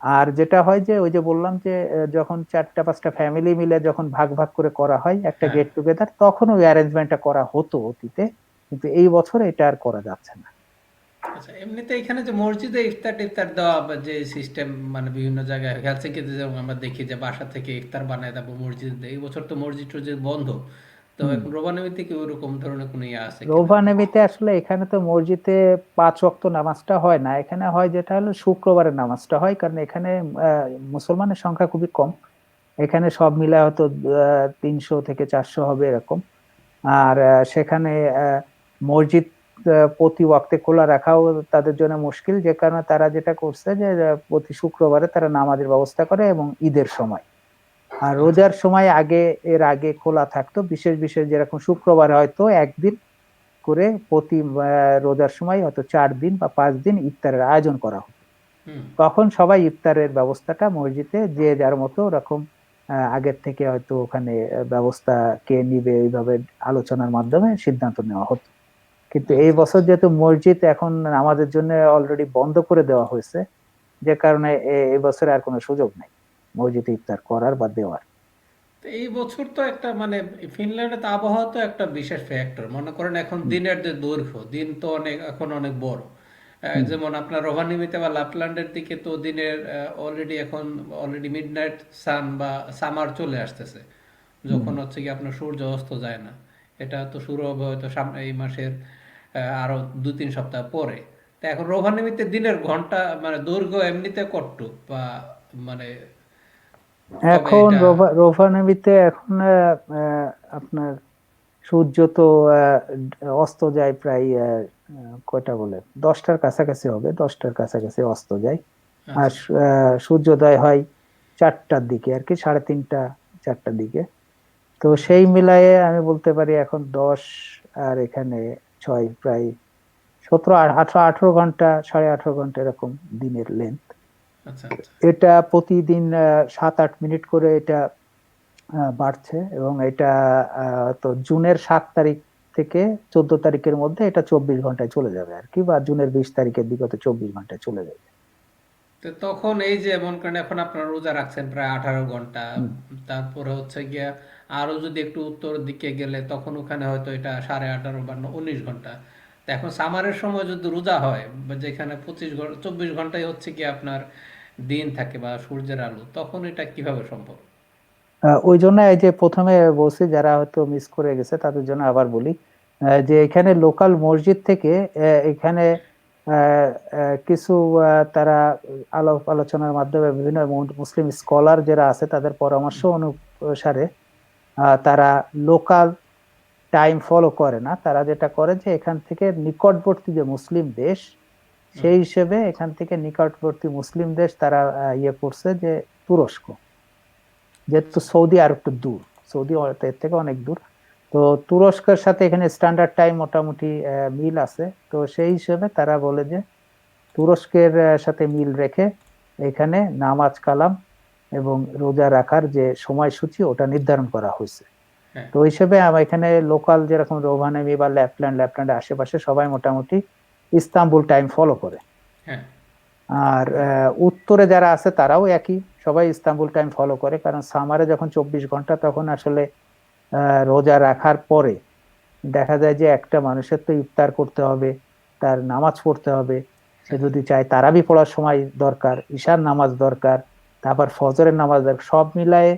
আর যেটা হয় যে ওই যে বললাম যে যখন 4টা 5টা ফ্যামিলি মিলে যখন ভাগ ভাগ করে করা হয় একটা হ্যাঁ। গেট টুগেদার, তখন ওই অ্যারেঞ্জমেন্টটা করা হতো অতীতে, কিন্তু এই বছর এটা আর করা যাচ্ছে না। আচ্ছা, এমনিতে এখানে যে মসজিদে ইফতার টিফতার দেওয়া বা যে সিস্টেম, মানে বিভিন্ন জায়গায় হেলসিঙ্কিতে যেমন আমরা দেখি যে বাসা থেকে ইফতার বানায় তারপর মসজিদে দেয়, এই বছর তো মসজিদ টসজিদ বন্ধ। তো হুম। এখন রোবানিমিতে কি ওইরকম ধরনের কোনো ইয়ে আছে কিনা? রোভানেমিতে আসলে এখানে তো মসজিদে 5 ওয়াক্ত নামাজটা হয় না, এখানে হয় যেটা হলো শুক্রবারের নামাজটা হয়, কারণ এখানে মুসলমানের সংখ্যা খুবই কম। এখানে সব মিলে হয়তো 300 থেকে 400 হবে এরকম। আর সেখানে মসজিদ প্রতি ওয়াক্তে খোলা রাখাও তাদের জন্য মুশকিল, যে কারণে তারা যেটা করছে যে প্রতি শুক্রবারে তারা নামাজের ব্যবস্থা করে, এবং ঈদের সময়। আর আচ্ছা, রোজার সময় এর আগে খোলা থাকতো, বিশেষ বিশেষ যেরকম শুক্রবারে হয়তো একদিন করে প্রতি রোজার সময় হয়তো 4 দিন বা 5 দিন ইফতারের আয়োজন করা হতো। হুম। তখন সবাই ইফতারের ব্যবস্থাটা মসজিদে যে যার মতো ওরকম আগের থেকে হয়তো ওখানে ব্যবস্থা কে নিবে এইভাবে আলোচনার মাধ্যমে সিদ্ধান্ত নেওয়া হতো। কিন্তু এই আচ্ছা, বছর আচ্ছা। যেহেতু মসজিদ এখন আমাদের জন্য অলরেডি বন্ধ করে দেওয়া হয়েছে, যে কারণে এই বছর আর কোনো সুযোগ নাই মসজিদে ইফতার করার বা দেওয়ার। তো এই বছর তো একটা মানে ফিনল্যান্ডের তো আবহাওয়া তো একটা বিশেষ ফ্যাক্টর। মনে করেন এখন হুম। দিনের যে দৈর্ঘ্য, দিন তো অনেক এখন অনেক বড়। হুম। যেমন আপনার রোভানিমিতে বা লাপল্যান্ডের দিকে তো দিনের অলরেডি মিডনাইট সান বা সামার চলে আসতেছে, হুম। যখন হচ্ছে কি আপনার সূর্য অস্ত যায় না। এটা তো শুরু হবে হয়তো সামনে এই মাসের আরো 2-3 সপ্তাহ পরে। তো এখন রোভানিমিতে দিনের ঘন্টা মানে দৈর্ঘ্য এমনিতে কতটুক, বা মানে কবে এখন এটা? রোভানাভিতে এখন আপনার সূর্য তো অস্ত যায় প্রায় কয়টা বলে 10টার কাছাকাছি হবে, 10টার কাছাকাছি অস্ত যায়। আর আচ্ছা, সূর্যোদয় হয় 4টার দিকে আর কি, 3:30 4টার দিকে। তো সেই আচ্ছা, মিলায়ে আমি বলতে পারি এখন 10 আর এখানে 6 প্রায় 17 18 18 ঘন্টা, 18.5 ঘন্টা এরকম দিনের লেন্থ। আচ্ছা, আচ্ছা। এটা প্রতিদিন 7-8 মিনিট করে এটা বাড়ছে এবং এটা তো জুনের 7 তারিখ থেকে 14 তারিখের মধ্যে এটা 24 ঘন্টায় চলে যাবে আর কি, বা জুনের 20 তারিখের বিগত 24 ঘন্টায় চলে যাবে। তো তখন এই যে মনে করেন এখন আপনারা রোজা রাখছেন প্রায় 18 ঘন্টা, হুম। তারপরে হচ্ছে গিয়া আরো যদি একটু উত্তর দিকে গেলে তখন ওখানে হয়তো এটা 18.5 বা 19 ঘন্টা। তো এখন সামারের সময় যদি রোজা হয় বা যেখানে 25 ঘন্টা 24 ঘন্টায় হচ্ছে কি আপনার দিন থাকে বা সূর্যের আলো, তখন এটা কিভাবে সম্ভব? ওই জন্য এই যে প্রথমে বলছি, যারা হয়তো মিস করে গেছে তাদের জন্য আবার বলি, যে এখানে লোকাল মসজিদ থেকে এখানে আহ, কিছু তারা আলাপ আলোচনার মাধ্যমে বিভিন্ন মুসলিম স্কলার যারা আছে তাদের পরামর্শ অনুসারে তারা লোকাল টাইম ফলো করে না। তারা যেটা করে যে এখান থেকে নিকটবর্তী যে মুসলিম দেশ, হুম, সেই হিসেবে এখান থেকে নিকটবর্তী মুসলিম দেশ তারা ইয়ে করছে যে তুরস্ক, যেহেতু সৌদি আর একটু দূর, সৌদি এর থেকে অনেক দূর। তো তুরস্কের সাথে এখানে স্ট্যান্ডার্ড টাইম মোটামুটি মিল আছে। তো সেই হিসেবে তারা বলে যে তুরস্কের সাথে মিল রেখে এখানে নামাজ কালাম এবং রোজা রাখার যে সময়সূচি ওটা নির্ধারণ করা হয়েছে। হ্যাঁ, তো ওই হিসেবে আমার এখানে লোকাল যেরকম রোভানেমি বা ল্যাপল্যান্ডের আশেপাশে সবাই মোটামুটি ইস্তাম্বুল টাইম ফলো করে। হ্যাঁ, আর উত্তরে যারা আছে তারাও একই, সবাই ইস্তাম্বুল টাইম ফলো করে, কারণ সামারে যখন 24 ঘন্টা তখন আসলে রোজা রাখার পরে দেখা যায় যে একটা মানুষের তো ইফতার করতে হবে, তার নামাজ পড়তে হবে, সে হ্যাঁ, যদি চায় তারাবি পড়ার সময় দরকার, ঈশার নামাজ দরকার, তারপর ফজরের নামাজ দরকার, সব মিলায়ে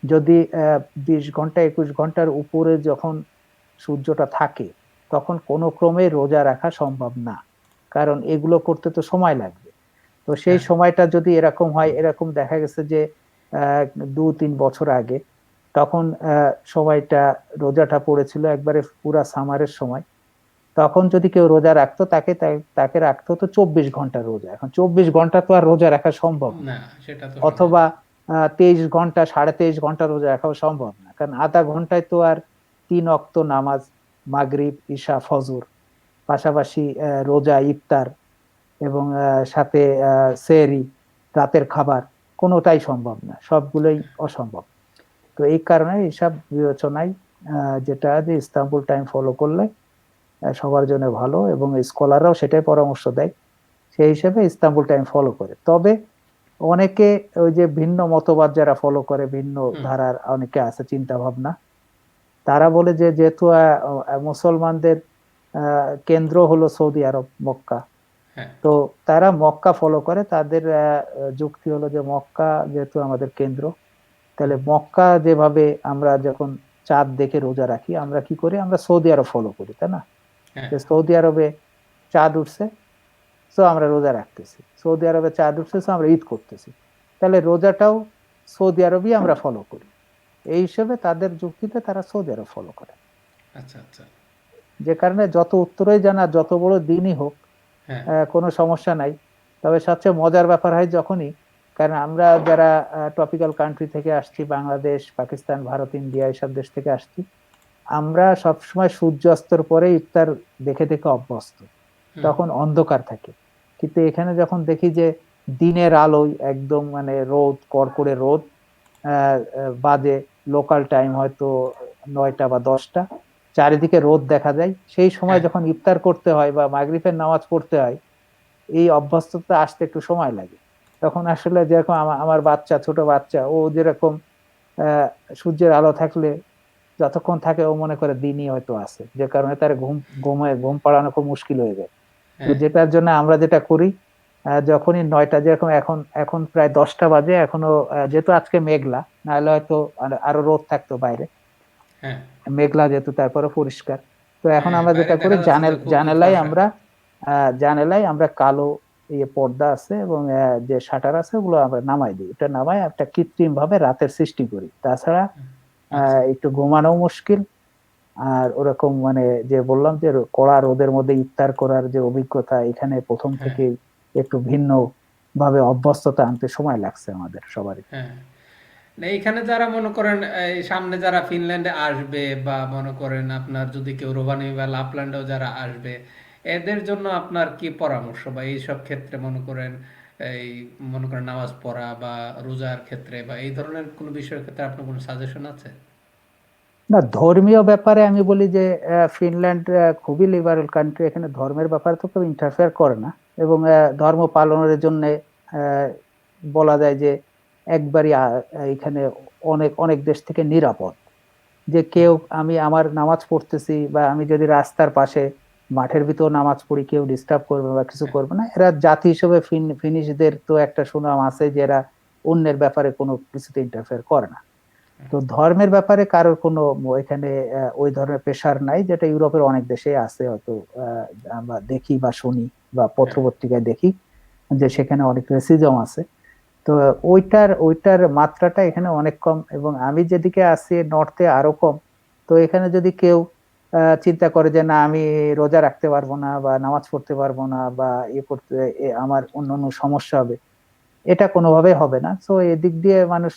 যদি 20 ঘন্টা 21 ঘন্টার উপরে যখন সূর্যটা থাকে তখন কোনো ক্রমে রোজা রাখা সম্ভব না, কারণ এগুলো করতে তো সময় লাগবে। তো সেই হ্যাঁ, সময়টা যদি এরকম হয়, এরকম দেখা গেছে যে 2-3 বছর আগে, তখন সময়টা রোজাটা পড়েছিল একবারে পুরা সামারের সময়। তখন যদি কেউ রোজা রাখতো তাকে রাখতে হতো 24 ঘন্টা রোজা। এখন 24 ঘন্টা তো আর রোজা রাখা সম্ভব না। না সেটা তো সম্ভব অথবা না। 23 ঘন্টা 23.5 ঘন্টা রোজা রাখাও সম্ভব না, কারণ আধা ঘন্টায় তো আর 3 ওয়াক্ত নামাজ, মাগরিব ঈশা ফজর, পাশাপাশি রোজা ইফতার এবং সাথে সেহরি, রাতের খাবার, কোনোটাই সম্ভব না, সবগুলোই অসম্ভব। তো এই কারণে এইসব বিবেচনায় যেটা যে ইস্তাম্বুল টাইম ফলো করলে সবার জন্য ভালো, এবং স্কলাররাও সেটাই পরামর্শ দেয়, সেই হিসেবে ইস্তাম্বুল টাইম ফলো করে। তবে অনেকে ওই যে ভিন্ন মতবাদ যারা ফলো করে, ভিন্ন হুম, ধারার অনেকে আছে চিন্তা ভাবনা, তারা বলে যে যেহেতু মুসলমানদের কেন্দ্র হলো সৌদি আরব, মক্কা, হ্যাঁ, তো তারা মক্কা ফলো করে। তাদের যুক্তি হলো যে মক্কা যেহেতু আমাদের কেন্দ্র, তাহলে হুম, মক্কা যেভাবে আমরা যখন চাঁদ দেখে রোজা রাখি, আমরা কি করি, আমরা সৌদি আরব ফলো করি, তাই না? হ্যাঁ, যে সৌদি আরবে চাঁদ উঠছে, তো আমরা রোজা রাখতেছি, সৌদি আরবে চাঁদ উঠছে, তো আমরা ঈদ করতেছি, তাহলে রোজাটাও সৌদি আরবই আমরা ফলো করি। এই হিসেবে তাদের যুক্তিতে তারা সৌদি আরব ফলো করে। আচ্ছা, আচ্ছা, যে কারণে যত উত্তরেই জানা, যত বড় দিনই হোক, হ্যাঁ, কোনো সমস্যা নাই। তবে সবচেয়ে মজার ব্যাপার হয় যখনই, কারণ আমরা যারা টপিক্যাল কান্ট্রি থেকে আসছি, বাংলাদেশ, পাকিস্তান, ভারত, ইন্ডিয়া, এইসব দেশ থেকে আসছি, আমরা সবসময় সূর্যাস্তর পরে ইফতার দেখে দেখে অভ্যস্ত, হুম, তখন অন্ধকার থাকে। কিন্তু এখানে যখন দেখি যে দিনের আলোয় একদম মানে রোদ, কড়কড়ে রোদ, বাজে লোকাল টাইম হয়তো 9টা বা 10টা, চারিদিকে রোদ দেখা যায়, সেই সময় হ্যাঁ, যখন ইফতার করতে হয় বা মাগরিবের নামাজ পড়তে হয়, এই অভ্যস্ততা আসতে একটু সময় লাগে। তখন আসলে যেরকম আমার বাচ্চা, ছোট বাচ্চা, ও যেরকম আহ সূর্যের আলো থাকলে যতক্ষণ থাকে ও মনে করে দিনই হয়তো আছে, যে কারণে তার ঘুম পাড়ানো খুব মুশকিল হয়ে যায়। তো হ্যাঁ, যেটার জন্য আমরা যেটা করি, যখনই 9টা, যেরকম এখন এখন প্রায় 10টা বাজে, এখনো যেহেতু আজকে মেঘলা, নাহলে হয়তো আরো রোদ থাকতো বাইরে, হ্যাঁ, মেঘলা যেহেতু, তারপরে পরিষ্কার। তো এখন হ্যাঁ, আমরা বাইরে যেটা করি, দেখা যাচ্ছে যে খুবই ফর্সা। জানালায় আমরা কালো পর্দা আছে এবং যে শাটার আছে ওগুলো আমরা নামাই দিই, এটা নামাই একটা কৃত্রিম ভাবে রাতের সৃষ্টি করি। তাছাড়া আচ্ছা, একটু ঘুমানো মুশকিল। আর ওরকম মানে যে বললাম যে কড়া রোদের মধ্যে ইফতার করার যে অভিজ্ঞতা, এখানে প্রথম হ্যাঁ, থেকে একটু ভিন্ন ভাবে অভ্যস্ততা আনতে সময় লাগছে আমাদের সবারই। হ্যাঁ। না, এইখানে যারা মনে করেন এই সামনে যারা ফিনল্যান্ডে আসবে বা মনে করেন আপনার যদি কেউ রোভানিয়া বা লাপল্যান্ডেও যারা আসবে, এদের জন্য আপনার কি পরামর্শ বা এইসব ক্ষেত্রে মনে করেন এই মনে করেন নামাজ পড়া বা রোজার ক্ষেত্রে বা এই ধরনের কোনো বিষয়ের ক্ষেত্রে আপনার কোনো সাজেশন আছে? না, ধর্মীয় ব্যাপারে আমি বলি যে ফিনল্যান্ড খুবই লিবারেল কান্ট্রি, এখানে ধর্মের ব্যাপারে তো কেউ ইন্টারফেয়ার করে না, এবং ধর্ম পালনের জন্য বলা যায় যে একবারই এখানে অনেক অনেক দেশ থেকে নিরাপদ। যে কেউ, আমি আমার নামাজ পড়তেছি বা আমি যদি রাস্তার পাশে মাঠের ভিতর নামাজ পড়ি, কেউ ডিস্টার্ব করবে বা কিছু করবে না। এরা জাতি হিসেবে ফিনিশদের তো একটা সুনাম আছে যে এরা অন্যের ব্যাপারে কোনো কিছুতে ইন্টারফেয়ার করে না। তো ধর্মের ব্যাপারে কারোর কোনো এখানে ওই ধরনের প্রেশার নাই, যেটা ইউরোপের অনেক দেশে আছে, হয়তো আমরা দেখি বা শুনি বা হ্যাঁ, পত্রপত্রিকায় দেখি যে সেখানে অনেক রেসিজম আছে। তো ওইটার মাত্রাটা এখানে অনেক কম, এবং আমি যেদিকে আছি নর্থে আরো কম। তো এখানে যদি কেউ চিন্তা করে যে না আমি রোজা রাখতে পারবো না বা নামাজ পড়তে পারবো না বা আমার অন্য অন্য সমস্যা হবে, এটা কোনোভাবেই হবে না। তো এদিক দিয়ে মানুষ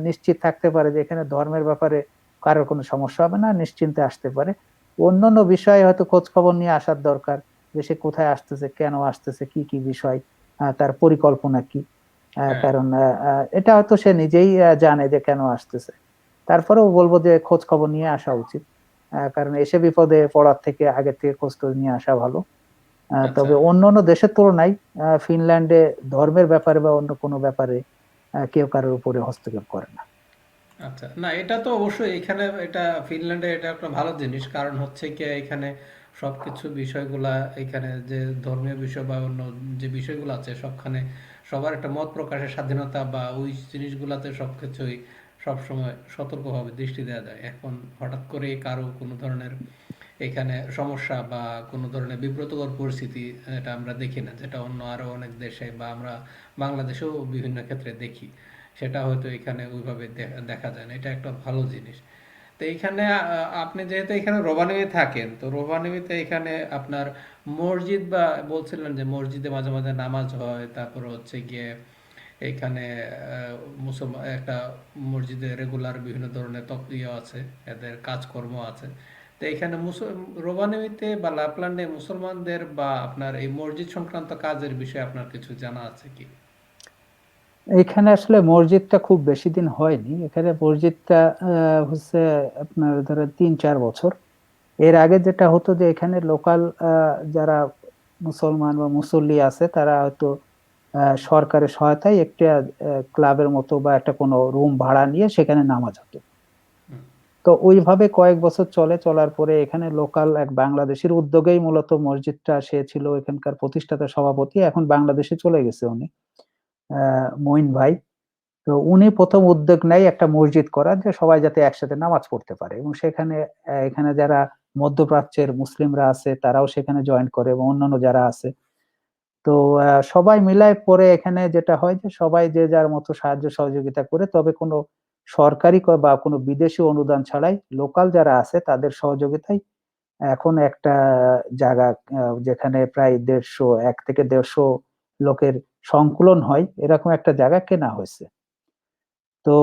নিশ্চিত থাকতে পারে যে এখানে ধর্মের ব্যাপারে কারোর কোনো সমস্যা হবে না, নিশ্চিন্তে আসতে পারে। অন্যান্য বিষয়ে হয়তো খোঁজ খবর নিয়ে আসার দরকার, যে সে কোথায় আসতেছে, কেন আসতেছে, কি কি বিষয়, তার পরিকল্পনা কি। হ্যাঁ। কারণ এটা হয়তো সে নিজেই জানে যে কেন আসতেছে। তারপরেও বলবো যে খোঁজ খবর নিয়ে আসা উচিত, কারণ এসে বিপদে পড়ার থেকে আগে থেকে খোঁজ খবর নিয়ে আসা ভালো। আচ্ছা। তবে অন্যান্য দেশের তুলনায় ফিনল্যান্ডে ধর্মের ব্যাপারে বা অন্য কোনো ব্যাপারে কেউ কারোর উপরে হস্তক্ষেপ করে না। আচ্ছা, না এটা তো অবশ্যই এখানে, এটা ফিনল্যান্ডে এটা একটা ভালো জিনিস, কারণ হচ্ছে কি এখানে সবকিছু বিষয়গুলা, এখানে যে ধর্মীয় বিষয় বা অন্য যে বিষয়গুলো আছে সবখানে সবার একটা মত প্রকাশের স্বাধীনতা বা ওই জিনিসগুলাতে সবকিছুই সবসময় সতর্কভাবে দৃষ্টি দেওয়া যায়। এখন হঠাৎ করে কারো কোনো ধরনের এখানে সমস্যা বা কোনো ধরনের বিব্রতকর পরিস্থিতি এটা আমরা দেখি না, যেটা অন্য আরো অনেক দেশে বা আমরা বাংলাদেশেও বিভিন্ন ক্ষেত্রে দেখি। সেটা হয়তো এখানে ওইভাবে দেখা যায় না, এটা একটা ভালো জিনিস। তো এইখানে আপনি যেহেতু এখানে রোবানিতে থাকেন, তো রোবানিতে এখানে আপনার মসজিদ বা বলছিলেন যে মসজিদে মাঝে মাঝে নামাজ হয়, তারপর হচ্ছে গিয়ে এখানে মুসলমান একটা মসজিদে রেগুলার বিভিন্ন ধরনের ইয়ে আছে, এদের কাজকর্ম আছে। তো এখানে রোবানিতে বা লাপল্যান্ডে মুসলমানদের বা আপনার এই মসজিদ সংক্রান্ত কাজের বিষয়ে আপনার কিছু জানা আছে কি? এখানে আসলে মসজিদটা খুব বেশি দিন হয়নি, এখানে মসজিদটা হচ্ছে আপনার ধরেন 3-4 বছর। এর আগে যেটা হতো যে এখানে লোকাল যারা মুসলমান বা মুসল্লি আছে তারা হয়তো সরকারের সহায়তায় একটা ক্লাবের মতো বা একটা কোনো রুম ভাড়া নিয়ে সেখানে নামাজ হতো। হুম। তো ওইভাবে কয়েক বছর চলার পরে এখানে লোকাল এক বাংলাদেশের উদ্যোগেই মূলত মসজিদটা, সে ছিল এখানকার প্রতিষ্ঠাতা সভাপতি, এখন বাংলাদেশে চলে গেছে উনি, মঈন ভাই। তো উনি প্রথম উদ্যোগ নেয় একটা মসজিদ করার, যে সবাই যাতে একসাথে নামাজ পড়তে পারে, এবং সেখানে এখানে যারা মধ্যপ্রাচ্যের মুসলিমরা আছে তারাও সেখানে জয়েন করে, এবং অন্যান্য যারা আছে। তো সবাই মিলায় পরে এখানে যেটা হয় যে সবাই যে যার মতো সাহায্য সহযোগিতা করে, তবে কোনো সরকারি বা কোনো বিদেশি অনুদান ছাড়াই লোকাল যারা আছে তাদের সহযোগিতায় এখন একটা জায়গা, যেখানে প্রায় 1 থেকে 150 লোকের সংকুলন হয়, এরকম একটা জায়গা কেনা হয়েছে। তো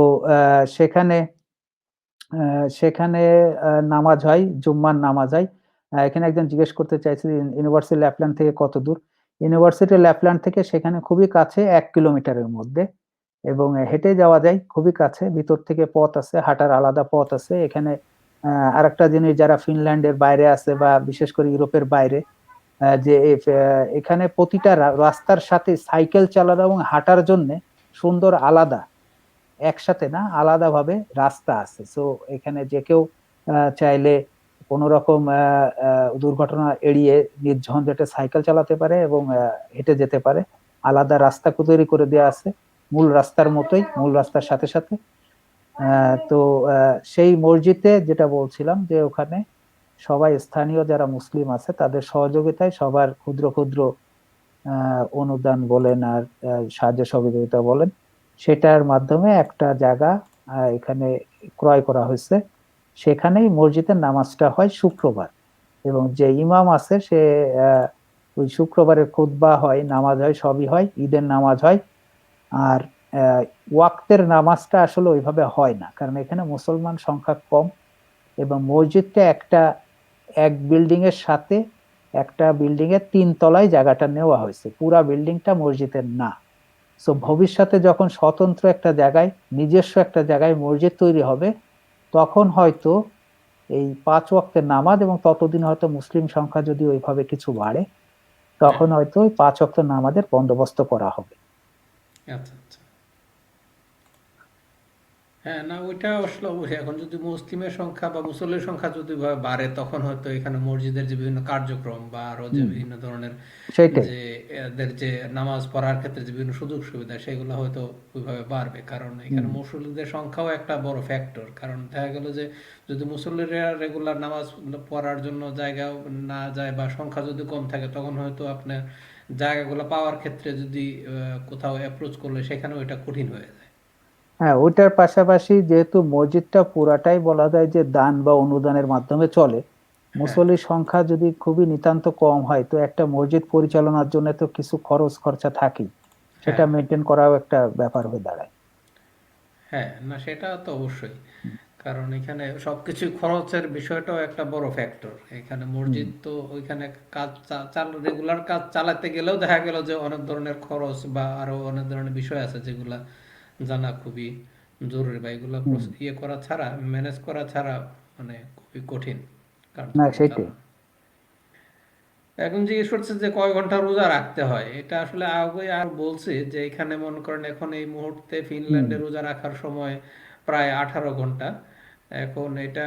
সেখানে সেখানে নামাজ হয়, জুম্মার নামাজ হয়। এখানে একজন জিজ্ঞেস করতে চাইছে ইউনিভার্সিটি ল্যাপল্যান্ড থেকে কত দূর? ইউনিভার্সিটি ল্যাপল্যান্ড থেকে সেখানে খুবই কাছে, ১ কিলোমিটারের মধ্যে, এবং হেঁটে যাওয়া যায়, খুবই কাছে। ভিতর থেকে পথ আছে, হাঁটার আলাদা পথ আছে। এখানে আরেকটা জিনিস, যারা ফিনল্যান্ডের বাইরে আছে বা বিশেষ করে ইউরোপের বাইরে, যে এখানে প্রতিটা রাস্তার সাথে সাইকেল চালানো এবং হাঁটার জন্যে সুন্দর আলাদা, একসাথে না, আলাদাভাবে রাস্তা আছে। সো এখানে যে কেউ চাইলে কোনো রকম দুর্ঘটনা এড়িয়ে নির্ঝঞ্ঝাটে সাইকেল চালাতে পারে এবং হেঁটে যেতে পারে। আলাদা রাস্তা তৈরি করে দেয়া আছে, মূল রাস্তার মতোই, মূল রাস্তার সাথে সাথে। তো সেই মসজিদে যেটা বলছিলাম যে ওখানে সবাই স্থানীয় যারা মুসলিম আছে তাদের সহযোগিতায় সবার ক্ষুদ্র ক্ষুদ্র অনুদান বলেন আর সাহায্য সহযোগিতা বলেন, সেটার মাধ্যমে একটা জায়গা এখানে ক্রয় করা হয়েছে। সেখানেই মসজিদের নামাজটা হয় শুক্রবার, এবং যে ইমাম আছে সে ওই শুক্রবারের খুতবা হয়, নামাজ হয়, সবই হয়, ঈদের নামাজ হয়। আর ওয়াক্তের নামাজটা আসলে ওইভাবে হয় না, কারণ এখানে মুসলমান সংখ্যা কম, এবং মসজিদটা এক বিল্ডিং এর সাথে একটা বিল্ডিং এর 3 তলায় জায়গাটা নেওয়া হয়েছে, পুরা বিল্ডিংটা মসজিদের না। সো ভবিষ্যতে যখন স্বতন্ত্র একটা জায়গায়, নিজস্ব একটা জায়গায় মসজিদ তৈরি হবে, তখন হয়তো এই 5 ওয়াক্তের নামাজ, এবং ততদিন হয়তো মুসলিম সংখ্যা যদি ওইভাবে কিছু বাড়ে, তখন হয়তো ওই 5 ওয়াক্তের নামাজের বন্দোবস্ত করা হবে। আচ্ছা আচ্ছা। হ্যাঁ, না ওইটা আসলে অবশ্যই। এখন যদি মুসলিমের সংখ্যা বা মুসল্লির সংখ্যা যদি বাড়ে, তখন হয়তো এখানে মসজিদের যে বিভিন্ন কার্যক্রম বা আরো যে বিভিন্ন ধরনের সেইটাই। যে এদের যে নামাজ পড়ার ক্ষেত্রে যে বিভিন্ন সুযোগ সুবিধা, সেগুলো হয়তো ওইভাবে বাড়বে। কারণ এখানে মুসল্লিদের সংখ্যাও একটা বড় ফ্যাক্টর। কারণ দেখা গেল যে যদি মুসল্লিরা রেগুলার নামাজ পড়ার জন্য জায়গা না যায় বা সংখ্যা যদি কম থাকে, তখন হয়তো আপনার জায়গাগুলো পাওয়ার ক্ষেত্রে যদি কোথাও অ্যাপ্রোচ করলে সেখানেও এটা কঠিন হয়ে যায়। হ্যাঁ, ওইটার পাশাপাশি যেহেতু মসজিদটা পুরাটাই বলা যায় যে দান বা অনুদানের মাধ্যমে চলে, হ্যাঁ মুসল্লির সংখ্যা যদি খুবই নিতান্ত কম হয়, তো একটা মসজিদ পরিচালনার জন্য তো কিছু খরচ খরচা থাকেই, সেটা হ্যাঁ মেনটেন করাও একটা ব্যাপার হয়ে দাঁড়ায়। হ্যাঁ, না সেটা তো অবশ্যই। কারণ এখানে সবকিছু খরচের বিষয়টাও একটা বড় ফ্যাক্টর। এখানে হুম। মসজিদ তো ওইখানে কাজ রেগুলার কাজ চালাতে গেলেও দেখা গেল যে অনেক ধরনের খরচ বা আরো অনেক ধরনের বিষয় আছে যেগুলা জানা খুবই জরুরি, বা এগুলা হুম। ইয়ে করা ছাড়া, ম্যানেজ করা ছাড়া মানে খুবই কঠিন না, কার্যক্রম সেটাই। চালানো। এখন জিজ্ঞেস করছে যে কয় ঘন্টা রোজা রাখতে হয়, এটা আসলে আগে আর বলছি যে এখানে মনে করেন এখন এই মুহূর্তে হুম। ফিনল্যান্ডে রোজা রাখার সময় প্রায় 18 ঘন্টা। এখন এটা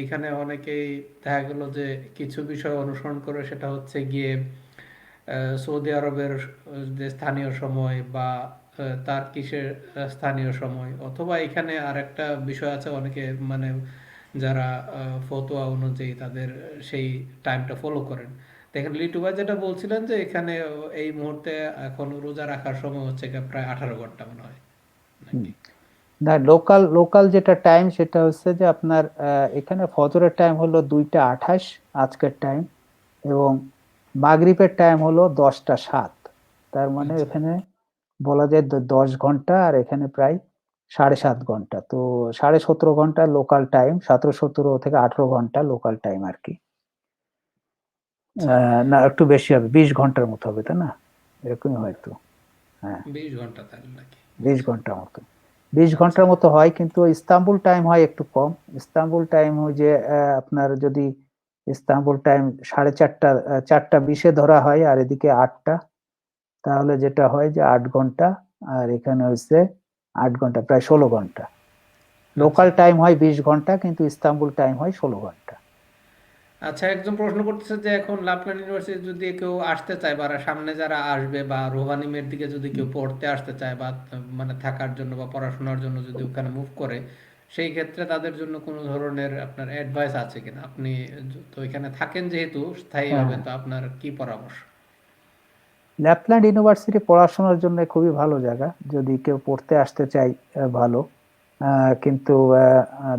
এইখানে অনেকেই দেখা গেল যে কিছু বিষয় অনুসরণ করে, সেটা হচ্ছে গিয়ে সৌদি আরবের যে স্থানীয় সময় বা তার্কিশের স্থানীয় সময়, অথবা এখানে আরেকটা বিষয় আছে, অনেকে মানে যারা ফতোয়া অনুযায়ী তাদের সেই টাইমটা ফলো করেন। দেখেন লিটু ভাই যেটা বলছিলেন যে এখানে এই মুহূর্তে এখন রোজা রাখার সময় হচ্ছে গিয়ে প্রায় 18 ঘন্টা মনে হয় হুম। নাকি। না, লোকাল লোকাল যেটা টাইম সেটা হচ্ছে যে আপনার এখানে ফজরের টাইম হলো 2টা 28 আজকের টাইম, এবং মাগরিবের টাইম হলো 10টা 7। তার মানে আচ্ছা এখানে বলা যায় 10 ঘন্টা, আর এখানে প্রায় 7.5 ঘন্টা। তো 17.5 ঘন্টা লোকাল টাইম, 17 থেকে 18 ঘন্টা লোকাল টাইম আর কি। আচ্ছা। না, একটু বেশি হবে, 20 ঘন্টার মতো হবে, তাই না? এরকমই হয়তো। হ্যাঁ, 20 ঘন্টা তাহলে নাকি? 20 ঘন্টার মতো। 20 আচ্ছা ঘন্টার মতো হয়, কিন্তু ইস্তাম্বুল টাইম হয় একটু কম। ইস্তাম্বুল টাইম হয় যে আপনার যদি ইস্তাম্বুল টাইম 4:30, 4টা 20-এ ধরা হয়, আর এদিকে 8টা, তাহলে যেটা হয় যে 8 ঘন্টা, আর এখানে হচ্ছে 8 ঘন্টা, প্রায় 16 ঘন্টা। আচ্ছা লোকাল টাইম হয় 20 ঘন্টা, কিন্তু ইস্তাম্বুল টাইম হয় 16 ঘন্টা। আচ্ছা। একজন প্রশ্ন করতেছে যে এখন লাভলান ইউনিভার্সিটি যদি কেউ আসতে চায়, বা সামনে যারা আসবে, বা রোহানিমের দিকে যদি কেউ পড়তে আসতে চায়, বা মানে থাকার জন্য বা পড়াশোনার জন্য যদি ওখানে মুভ করে, সেই ক্ষেত্রে তাদের জন্য কোনো ধরনের আপনার অ্যাডভাইস আছে কিনা? আপনি তো এখানে থাকেন যেহেতু স্থায়ীভাবে, হ্যাঁ, তো আপনার কি পরামর্শ? ল্যাপল্যান্ড ইউনিভার্সিটি পড়াশোনার জন্য খুবই ভালো জায়গা, যদি কেউ পড়তে আসতে চায়, ভালো। কিন্তু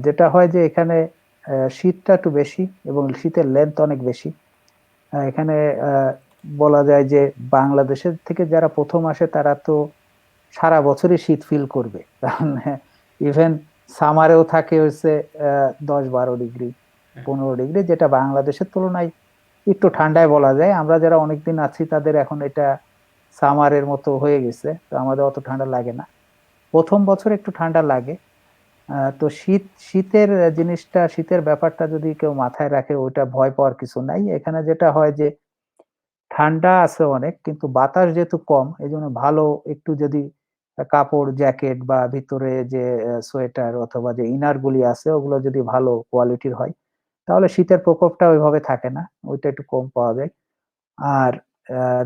যেটা হয় যে এখানে শীতটা একটু বেশি, এবং শীতের লেন্থ অনেক বেশি। এখানে বলা যায় যে বাংলাদেশের থেকে যারা প্রথম আসে তারা তো সারা বছরই শীত ফিল করবে, কারণ ইভেন সামারেও থাকে হচ্ছে 10-12 ডিগ্রি, হ্যাঁ 15 ডিগ্রি, যেটা বাংলাদেশের তুলনায় একটু ঠান্ডায় বলা যায়। আমরা যারা অনেকদিন আছি তাদের এখন এটা সামারের মতো হয়ে গেছে, তো আমাদের অত ঠান্ডা লাগে না। প্রথম বছর একটু ঠান্ডা লাগে। তো শীতের জিনিসটা, শীতের ব্যাপারটা যদি কেউ মাথায় রাখে, ওইটা ভয় পাওয়ার কিছু নাই। এখানে যেটা হয় যে ঠান্ডা আছে অনেক, কিন্তু বাতাস যেহেতু কম, এজন্য ভালো একটু যদি কাপড়, জ্যাকেট, বা ভিতরে যে সোয়েটার অথবা যে ইনার গুলি আছে, ওগুলো যদি ভালো কোয়ালিটির হয়, তাহলে শীতের প্রকোপটা ওইভাবে থাকে না, ওইটা একটু কম পাওয়া যায়। আর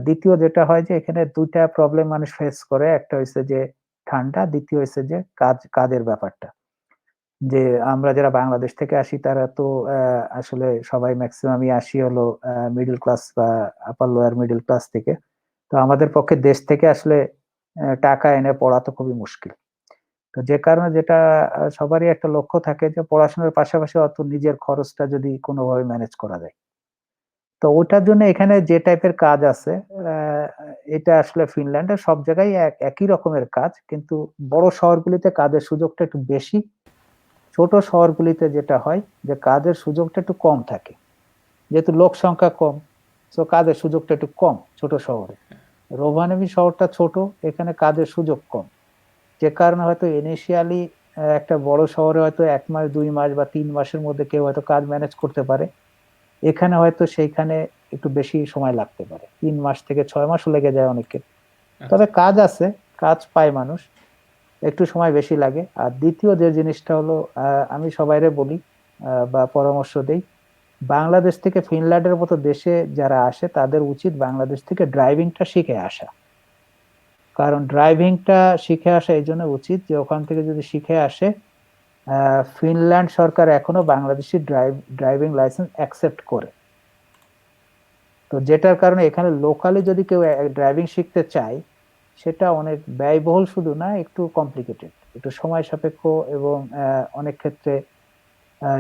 দ্বিতীয় যেটা হয় যে এখানে ২টা প্রবলেম মানুষ ফেস করে। একটা হইছে যে ঠান্ডা, দ্বিতীয় হইছে যে কাজের ব্যাপারটা। যে আমরা যারা বাংলাদেশ থেকে আসি তারা তো আসলে সবাই মেক্সিমামই আসি হলো মিডল ক্লাস বা আপার লোয়ার মিডল ক্লাস থেকে। তো আমাদের পক্ষে দেশ থেকে আসলে টাকা এনে পড়া তো খুবই মুশকিল। তো যে কারণে যেটা সবারই একটা লক্ষ্য থাকে যে পড়াশোনার পাশাপাশি অত নিজের খরচটা যদি কোনোভাবে ম্যানেজ করা যায়। তো ওটার জন্য এখানে যে টাইপের কাজ আছে, আ এটা আসলে ফিনল্যান্ডের সব জায়গায় একই রকমের কাজ। কিন্তু বড় শহরগুলিতে কাজের সুযোগটা একটু বেশি। ছোট শহরগুলিতে যেটা হয় যে কাজের সুযোগটা একটু কম থাকে। যেহেতু লোক সংখ্যা কম, সো কাজের সুযোগটা একটু কম ছোট শহরে। রোভানেমি শহরটা ছোট, এখানে কাজের সুযোগ কম, যে কারণে হয়তো ইনিশিয়ালি একটা বড় শহরে হয়তো 1 মাস 2 মাস বা 3 মাসের মধ্যে কেউ হয়তো কাজ ম্যানেজ করতে পারে। এখানে হয়তো সেইখানে একটু বেশি সময় লাগতে পারে, 3 মাস থেকে 6 মাসও লেগে যায় অনেকের। তবে আচ্ছা। কাজ আছে, কাজ পায় মানুষ, একটু সময় বেশি লাগে। আর দ্বিতীয় যে জিনিসটা হলো, আমি সবাইরে বলি বা পরামর্শ দেই, বাংলাদেশ থেকে ফিনল্যান্ডের মতো দেশে যারা আসে তাদের উচিত বাংলাদেশ থেকে ড্রাইভিংটা শিখে আসা। কারণ ড্রাইভিংটা শিখে আসা এই জন্য উচিত যে ওখান থেকে যদি শিখে আসে, ফিনল্যান্ড সরকার এখনো বাংলাদেশি ড্রাইভিং লাইসেন্স অ্যাকসেপ্ট করে। তো যেটার কারণে এখানে লোকালি যদি কেউ ড্রাইভিং শিখতে চায়, সেটা অনেক ব্যয়বহুল শুধু না, একটু কমপ্লিকেটেড, একটু সময় সাপেক্ষ, এবং অনেক ক্ষেত্রে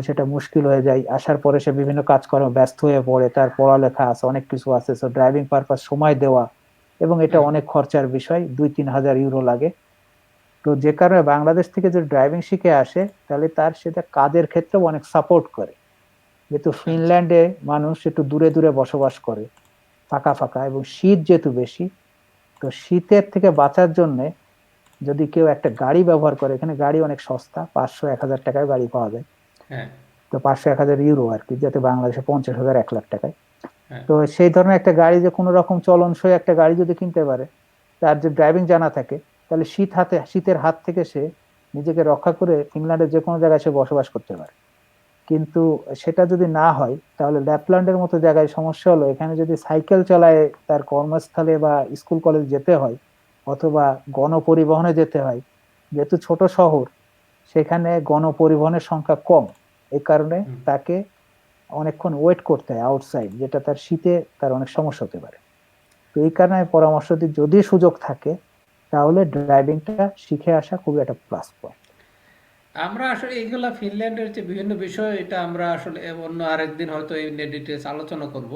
সেটা মুশকিল হয়ে যায়। আসার পরে সে বিভিন্ন কাজকর্ম ব্যস্ত হয়ে পড়ে, তার পড়ালেখা আছে, অনেক কিছু আছে, সো ড্রাইভিং পারপাস সময় দেওয়া, এবং এটা হুম, অনেক খরচার বিষয়, 2-3 হাজার ইউরো লাগে। তো যে কারণে বাংলাদেশ থেকে যদি ড্রাইভিং শিখে আসে, তাহলে তার সেটা কাজের ক্ষেত্রেও অনেক সাপোর্ট করে। যেহেতু আচ্ছা। ফিনল্যান্ডে মানুষ একটু দূরে দূরে বসবাস করে, ফাঁকা ফাঁকা, এবং শীত যেহেতু বেশি, তো শীতের থেকে বাঁচার জন্য যদি কেউ একটা গাড়ি ব্যবহার করে, এখানে গাড়ি অনেক সস্তা, 500-1000 টাকায় গাড়ি পাওয়া যায়। হ্যাঁ, তো 500-1000 ইউরো আর কি, যাতে বাংলাদেশে 50,000-1 লাখ টাকায়। হ্যাঁ, তো সেই ধরনের একটা গাড়ি, যে কোনো রকম চলনসই একটা গাড়ি যদি কিনতে পারে, তার যে ড্রাইভিং জানা থাকে, তাহলে শীতের হাত থেকে সে নিজেকে রক্ষা করে ফিনল্যান্ডের যে কোনো জায়গায় সে বসবাস করতে পারে। কিন্তু সেটা যদি না হয়, তাহলে ল্যাপল্যান্ডের মতো জায়গায় সমস্যা হলো, এখানে যদি সাইকেল চালায় তার কর্মস্থলে বা স্কুল কলেজ যেতে হয়, অথবা গণপরিবহনে যেতে হয়, যেহেতু ছোট শহর, সেখানে গণপরিবহনের সংখ্যা কম, এই কারণে হুম। তাকে অনেকক্ষণ ওয়েট করতে হয় আউটসাইড, যেটা তার শীতে তার অনেক সমস্যা হতে পারে। তো এই কারণে আমি পরামর্শ দিই, যদি সুযোগ থাকে তাহলে ড্রাইভিংটা শিখে আসা খুবই একটা প্লাস পয়েন্ট। আমরা আসলে এইগুলা ফিনল্যান্ডের যে বিভিন্ন বিষয়, এটা আমরা আসলে অন্য আরেকদিন হয়তো এই নিয়ে ডিটেলস আলোচনা করব।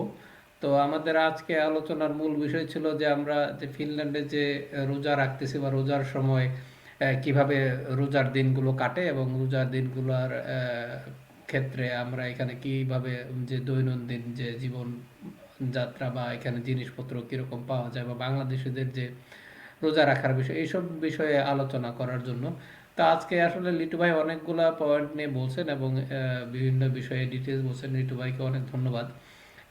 তো আমাদের আজকে আলোচনার মূল বিষয় ছিল যে আমরা যে ফিনল্যান্ডে যে রোজা রাখতেছি বা রোজার সময় কিভাবে রোজার দিনগুলো কাটে, এবং রোজার দিনগুলোর ক্ষেত্রে আমরা এখানে কিভাবে যে দৈনন্দিন যে জীবন যাত্রা বা এখানে জিনিসপত্র কিরকম পাওয়া যায়, বা বাংলাদেশিদের যে রোজা রাখার বিষয়, এইসব বিষয়ে আলোচনা করার জন্য। তা আজকে আসলে লিটু ভাই অনেকগুলা পয়েন্ট নিয়ে বলছেন, এবং বিভিন্ন বিষয়ে ডিটেলস বলছেন। লিটু ভাইকে অনেক ধন্যবাদ।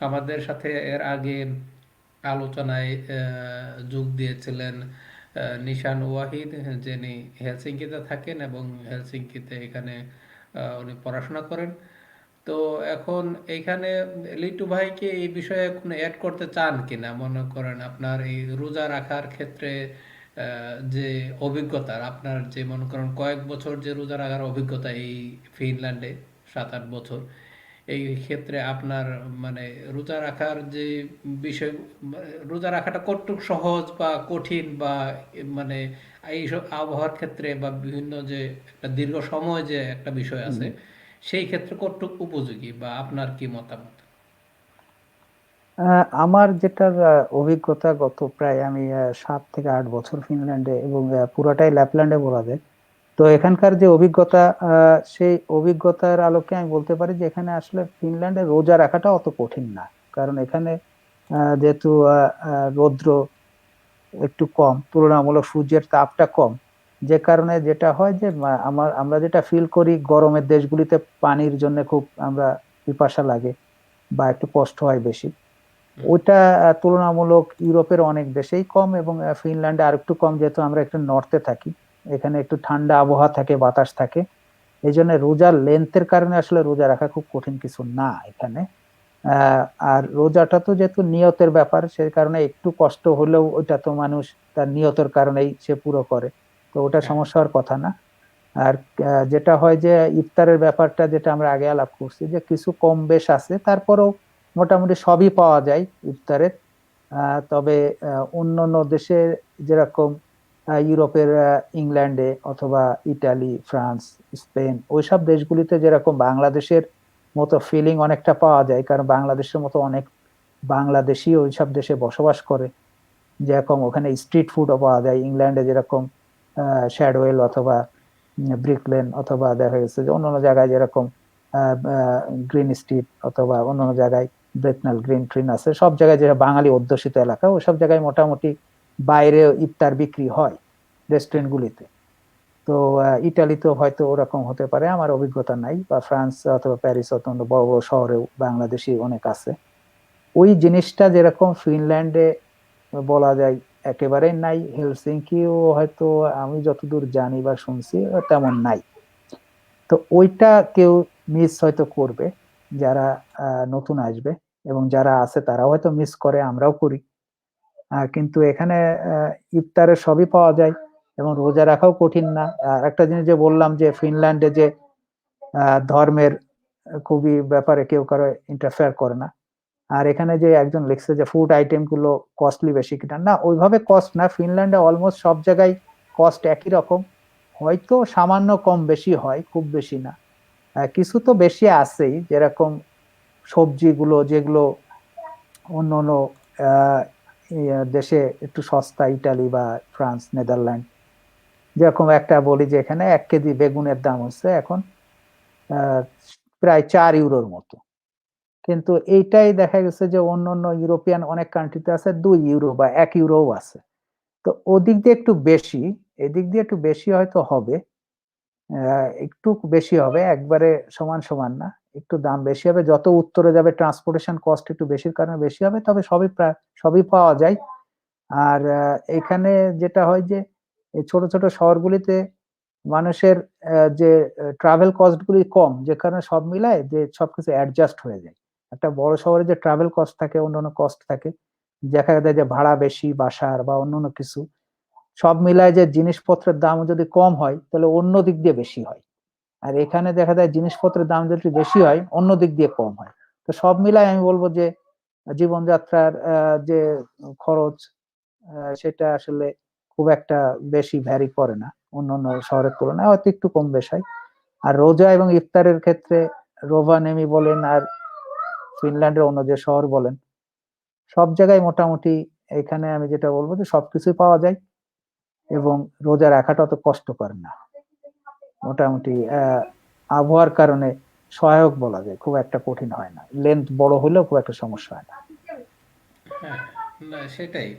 আমাদের সাথে এর আগে আলোচনায় যোগ দিয়েছিলেন নিশান ওয়াহিদ, যিনি হেলসিঙ্কিতে থাকেন এবং হেলসিঙ্কিতে এখানে উনি পড়াশোনা করেন। তো এখন এইখানে লিটু ভাইকে এই বিষয়ে কোনো অ্যাড করতে চান কিনা? মনে করেন আপনার এই রোজা রাখার ক্ষেত্রে যে অভিজ্ঞতা, আপনার যে মনে করেন কয়েক বছর যে রোজা রাখার অভিজ্ঞতা এই ফিনল্যান্ডে, 7-8 বছর, এই ক্ষেত্রে আপনার মানে রোজা রাখার যে বিষয়, রোজা রাখাটা কতটুকু সহজ বা কঠিন, বা মানে এইসব আবহাওয়ার ক্ষেত্রে বা বিভিন্ন যে একটা দীর্ঘ সময় যে একটা বিষয় আছে, সেই ক্ষেত্রে কতটুকু উপযোগী, বা আপনার কি মতামত? আমার যেটার অভিজ্ঞতা, গত প্রায় আমি 7 থেকে 8 বছর ফিনল্যান্ডে, এবং পুরোটাই ল্যাপল্যান্ডে বলা যায়। তো এখানকার যে অভিজ্ঞতা, সেই অভিজ্ঞতার আলোকে আমি বলতে পারি যে এখানে আসলে ফিনল্যান্ডে রোজা রাখাটা অত কঠিন না। কারণ এখানে যেহেতু রৌদ্র একটু কম, তুলনামূলক সূর্যের তাপটা কম, যে কারণে যেটা হয় যে আমরা যেটা ফিল করি গরমের দেশগুলিতে পানির জন্য খুব আমরা পিপাসা লাগে বা একটু কষ্ট হয় বেশি, ওইটা তুলনামূলক ইউরোপের অনেক দেশেই কম, এবং ফিনল্যান্ডে আর একটু কম, যেহেতু আমরা একটু নর্থে থাকি, এখানে একটু ঠান্ডা আবহাওয়া থাকে, বাতাস থাকে। এই জন্য রোজার লেন্থের কারণে আসলে রোজা রাখা খুব কঠিন কিছু না এখানে। আহ আর রোজাটা তো যেহেতু নিয়তের ব্যাপার, সেই কারণে একটু কষ্ট হলেও ওইটা তো মানুষ তার নিয়তের কারণেই সে পুরো করে, তো ওটা হ্যাঁ, সমস্যা হওয়ার কথা না। আর যেটা হয় যে ইফতারের ব্যাপারটা, যেটা আমরা আগে আলাপ করছি, যে কিছু কম বেশ আছে, তারপরেও মোটামুটি সবই পাওয়া যায় ইফতারের। তবে অন্য অন্য দেশে, যেরকম ইউরোপের ইংল্যান্ডে অথবা ইটালি, ফ্রান্স, স্পেন, ওইসব দেশগুলিতে যেরকম বাংলাদেশের মতো ফিলিং অনেকটা পাওয়া যায়, কারণ বাংলাদেশের মতো অনেক বাংলাদেশি ওইসব দেশে বসবাস করে। যেরকম ওখানে স্ট্রিট ফুডও পাওয়া যায়, ইংল্যান্ডে যেরকম শ্যাডওয়েল অথবা ব্রিকলেন, অথবা দেখা গেছে যে অন্যান্য জায়গায় যেরকম গ্রিন স্ট্রিট, অথবা অন্যান্য জায়গায় ব্রেকনাল গ্রিন ট্রিন আছে, সব জায়গায় যেটা বাঙালি অধ্যুষিত এলাকা, ওসব জায়গায় মোটামুটি বাইরে ইফতার বিক্রি হয় রেস্টুরেন্টগুলিতে। তো ইটালিতেও হয়তো ওরকম হতে পারে, আমার অভিজ্ঞতা নাই, বা ফ্রান্স অথবা প্যারিস অথবা অন্য বড় বড় শহরেও বাংলাদেশি অনেক আছে। ওই জিনিসটা যেরকম ফিনল্যান্ডে বলা যায় একেবারেই নাই, হেলসিঙ্কিও হয়তো আমি যতদূর জানি বা শুনছি তেমন নাই। তো ওইটা কেউ মিস হয়তো করবে যারা নতুন আসবে, এবং যারা আছে তারাও হয়তো মিস করে, আমরাও করি। কিন্তু এখানে ইফতারে সবই পাওয়া যায় এবং রোজা রাখাও কঠিন না। আর একটা জিনিস যে বললাম যে ফিনল্যান্ডে যে ধর্মের খুবই ব্যাপারে কেউ কারো ইন্টারফেয়ার করে না। আর এখানে যে একজন লিখছে যে ফুড আইটেম গুলো কস্টলি বেশি কিনা, না ওইভাবে কস্ট না, ফিনল্যান্ডে অলমোস্ট সব জায়গায় কস্ট একই রকম, হয়তো সামান্য কম বেশি হয়, খুব বেশি না। কিছু তো বেশি আছেই, যেরকম সবজিগুলো যেগুলো অন্য অন্য দেশে একটু সস্তা, ইটালি বা ফ্রান্স, নেদারল্যান্ড, যেরকম একটা বলি যে এখানে 1 কেজি বেগুনের দাম হচ্ছে এখন প্রায় 4 ইউরোর মতো, কিন্তু এইটাই দেখা গেছে যে অন্য অন্য ইউরোপিয়ান অনেক কান্ট্রিতে আছে 2 ইউরো বা 1 ইউরোও আছে। তো ওদিক দিয়ে একটু বেশি, এদিক দিয়ে একটু বেশি হয়তো হবে, একটু বেশি হবে, একবারে সমান সমান না, একটু দাম বেশি হবে। যত উত্তরে যাবে ট্রান্সপোর্টেশন কস্ট একটু বেশির কারণে বেশি হবে, তবে সবই প্রায় সবই পাওয়া যায়। আর এখানে যেটা হয় যে এই ছোট ছোট শহরগুলিতে মানুষের যে ট্রাভেল কস্ট গুলি কম, যে কারণে সব মিলায় যে সবকিছু অ্যাডজাস্ট হয়ে যায়। একটা বড় শহরে যে ট্রাভেল কস্ট থাকে, অন্যান্য কস্ট থাকে, দেখা যায় যে ভাড়া বেশি বাসার বা অন্যান্য কিছু, সব মিলায় যে জিনিসপত্রের দাম যদি কম হয় তাহলে অন্য দিক দিয়ে বেশি হয়। আর এখানে দেখা যায় জিনিসপত্রের দাম যদি বেশি হয় অন্য দিক দিয়ে কম হয়। তো সব মিলায় আমি বলবো যে জীবনযাত্রার যে খরচ সেটা আসলে খুব একটা বেশি ভ্যারি করে না, অন্যান্য শহরের তুলনায় হয়তো একটু কম বেশ হয়। আর রোজা এবং ইফতারের ক্ষেত্রে রোভানেমি বলেন আর ফিনল্যান্ডের অন্য যে শহর বলেন, সব জায়গায় মোটামুটি এখানে আমি যেটা বলবো যে সবকিছুই পাওয়া যায়, এবং রোজা রাখাটা অত কষ্টকর না, মোটামুটি আবহাওয়ার কারণে সহায়ক বলা যায়, খুব একটা কঠিন হয় না, লেন্থ বড় হলেও খুব একটা সমস্যা হয় না। হ্যাঁ, না সেটাই।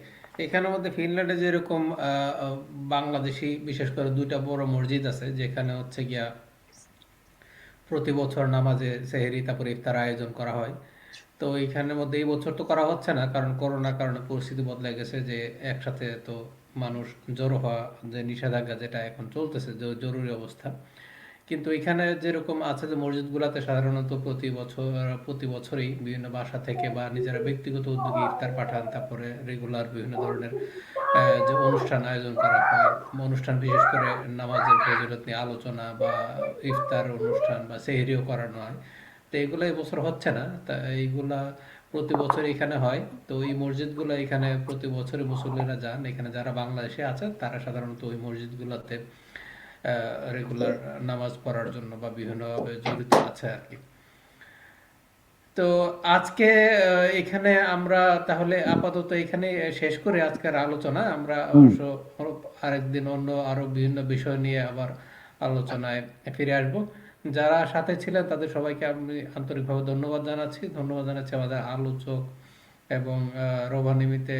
এখানের মধ্যে ফিনল্যান্ডে যেরকম বাংলাদেশি বিশেষ করে 2টা বড় মসজিদ আছে, যেখানে হচ্ছে গিয়া প্রতি বছর নামাজে সেহেরি তারপরে ইফতার আয়োজন করা হয়। তো এইখানের মধ্যে এই বছর তো করা হচ্ছে না, কারণ করোনার কারণে পরিস্থিতি বদলে গেছে, যে একসাথে তো মানুষ জড়ো হওয়া যে নিষেধাজ্ঞা যেটা এখন চলতেছে, যে জরুরি অবস্থা। কিন্তু এখানে যেরকম আছে যে মসজিদগুলোতে সাধারণত প্রতি বছরই বিভিন্ন বাসা থেকে বা নিজেরা ব্যক্তিগত উদ্যোগে ইফতার পাঠান, তারপরে রেগুলার বিভিন্ন ধরনের যে অনুষ্ঠান আয়োজন করা হয়, অনুষ্ঠান বিশেষ করে নামাজের ফজিলত নিয়ে আলোচনা বা ইফতার অনুষ্ঠান বা সেহরিও করানো হয়। তো এগুলো এবছর হচ্ছে না, তা এইগুলা প্রতি বছর এখানে হয়। তো এই মসজিদগুলো এখানে প্রতি বছরই মুসল্লিরা যান, এখানে যারা বাংলাদেশে আছে তারা সাধারণত ওই মসজিদগুলোতে রেগুলার নামাজ পড়ার জন্য বা বিভিন্নভাবে জড়িত আছে আর কি। তো আজকে এখানে আমরা তাহলে আপাতত এখানে শেষ করে আজকের আলোচনা। আমরা হুম। অবশ্য আরেকদিন অন্য আরো বিভিন্ন বিষয় নিয়ে আবার আলোচনায় ফিরে আসব। যারা সাথে ছিলেন তাদের সবাইকে আমি আন্তরিকভাবে ধন্যবাদ জানাচ্ছি আমাদের আলোচক এবং রোভানিমিতে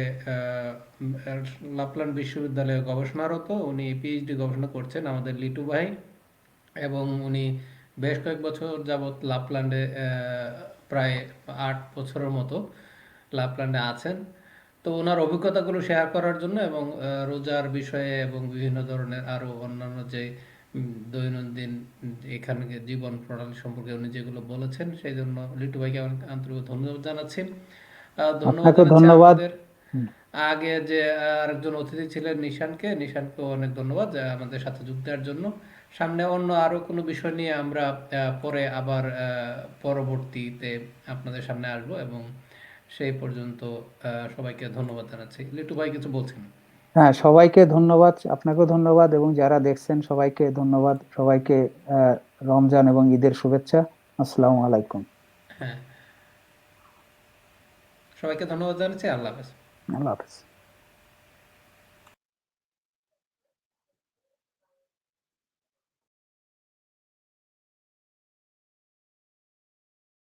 লাপ্লান্ড বিশ্ববিদ্যালয়ে গবেষণারত, উনি পিএইচডি গবেষণা করছেন, আমাদের লিটু ভাই। এবং উনি বেশ কয়েক বছর যাবৎ লাপল্যান্ডে প্রায় 8 বছরের মতো লাপল্যান্ডে আছেন। তো ওনার অভিজ্ঞতাগুলো শেয়ার করার জন্য এবং রোজার বিষয়ে এবং বিভিন্ন ধরনের আরো অন্যান্য যে দৈনন্দিন এখানে জীবন প্রণালী সম্পর্কে উনি যেগুলো বলেছেন, সেই জন্য লিটু ভাইকে অনেক আন্তরিক ধন্যবাদ জানাচ্ছি। ধন্যবাদ আপনাকে জানাচ্ছি ধন্যবাদ। আমাদের হুম। আগে যে আরেকজন অতিথি ছিলেন নিশানকেও অনেক ধন্যবাদ আমাদের সাথে যুক্ত দেওয়ার জন্য। সামনে অন্য আরো কোনো বিষয় নিয়ে আমরা পরে আবার পরবর্তীতে আপনাদের সামনে আসব, এবং সেই পর্যন্ত সবাইকে ধন্যবাদ জানাচ্ছি। লিটু ভাই কিছু বলছেন? হ্যাঁ, সবাইকে ধন্যবাদ, আপনাকেও ধন্যবাদ, এবং যারা দেখছেন সবাইকে ধন্যবাদ। সবাইকে রমজান এবং ঈদের শুভেচ্ছা। আসসালামু আলাইকুম। হ্যাঁ, সবাইকে ধন্যবাদ জানাচ্ছি। আল্লাহ হাফেজ। আল্লাহ হাফেজ।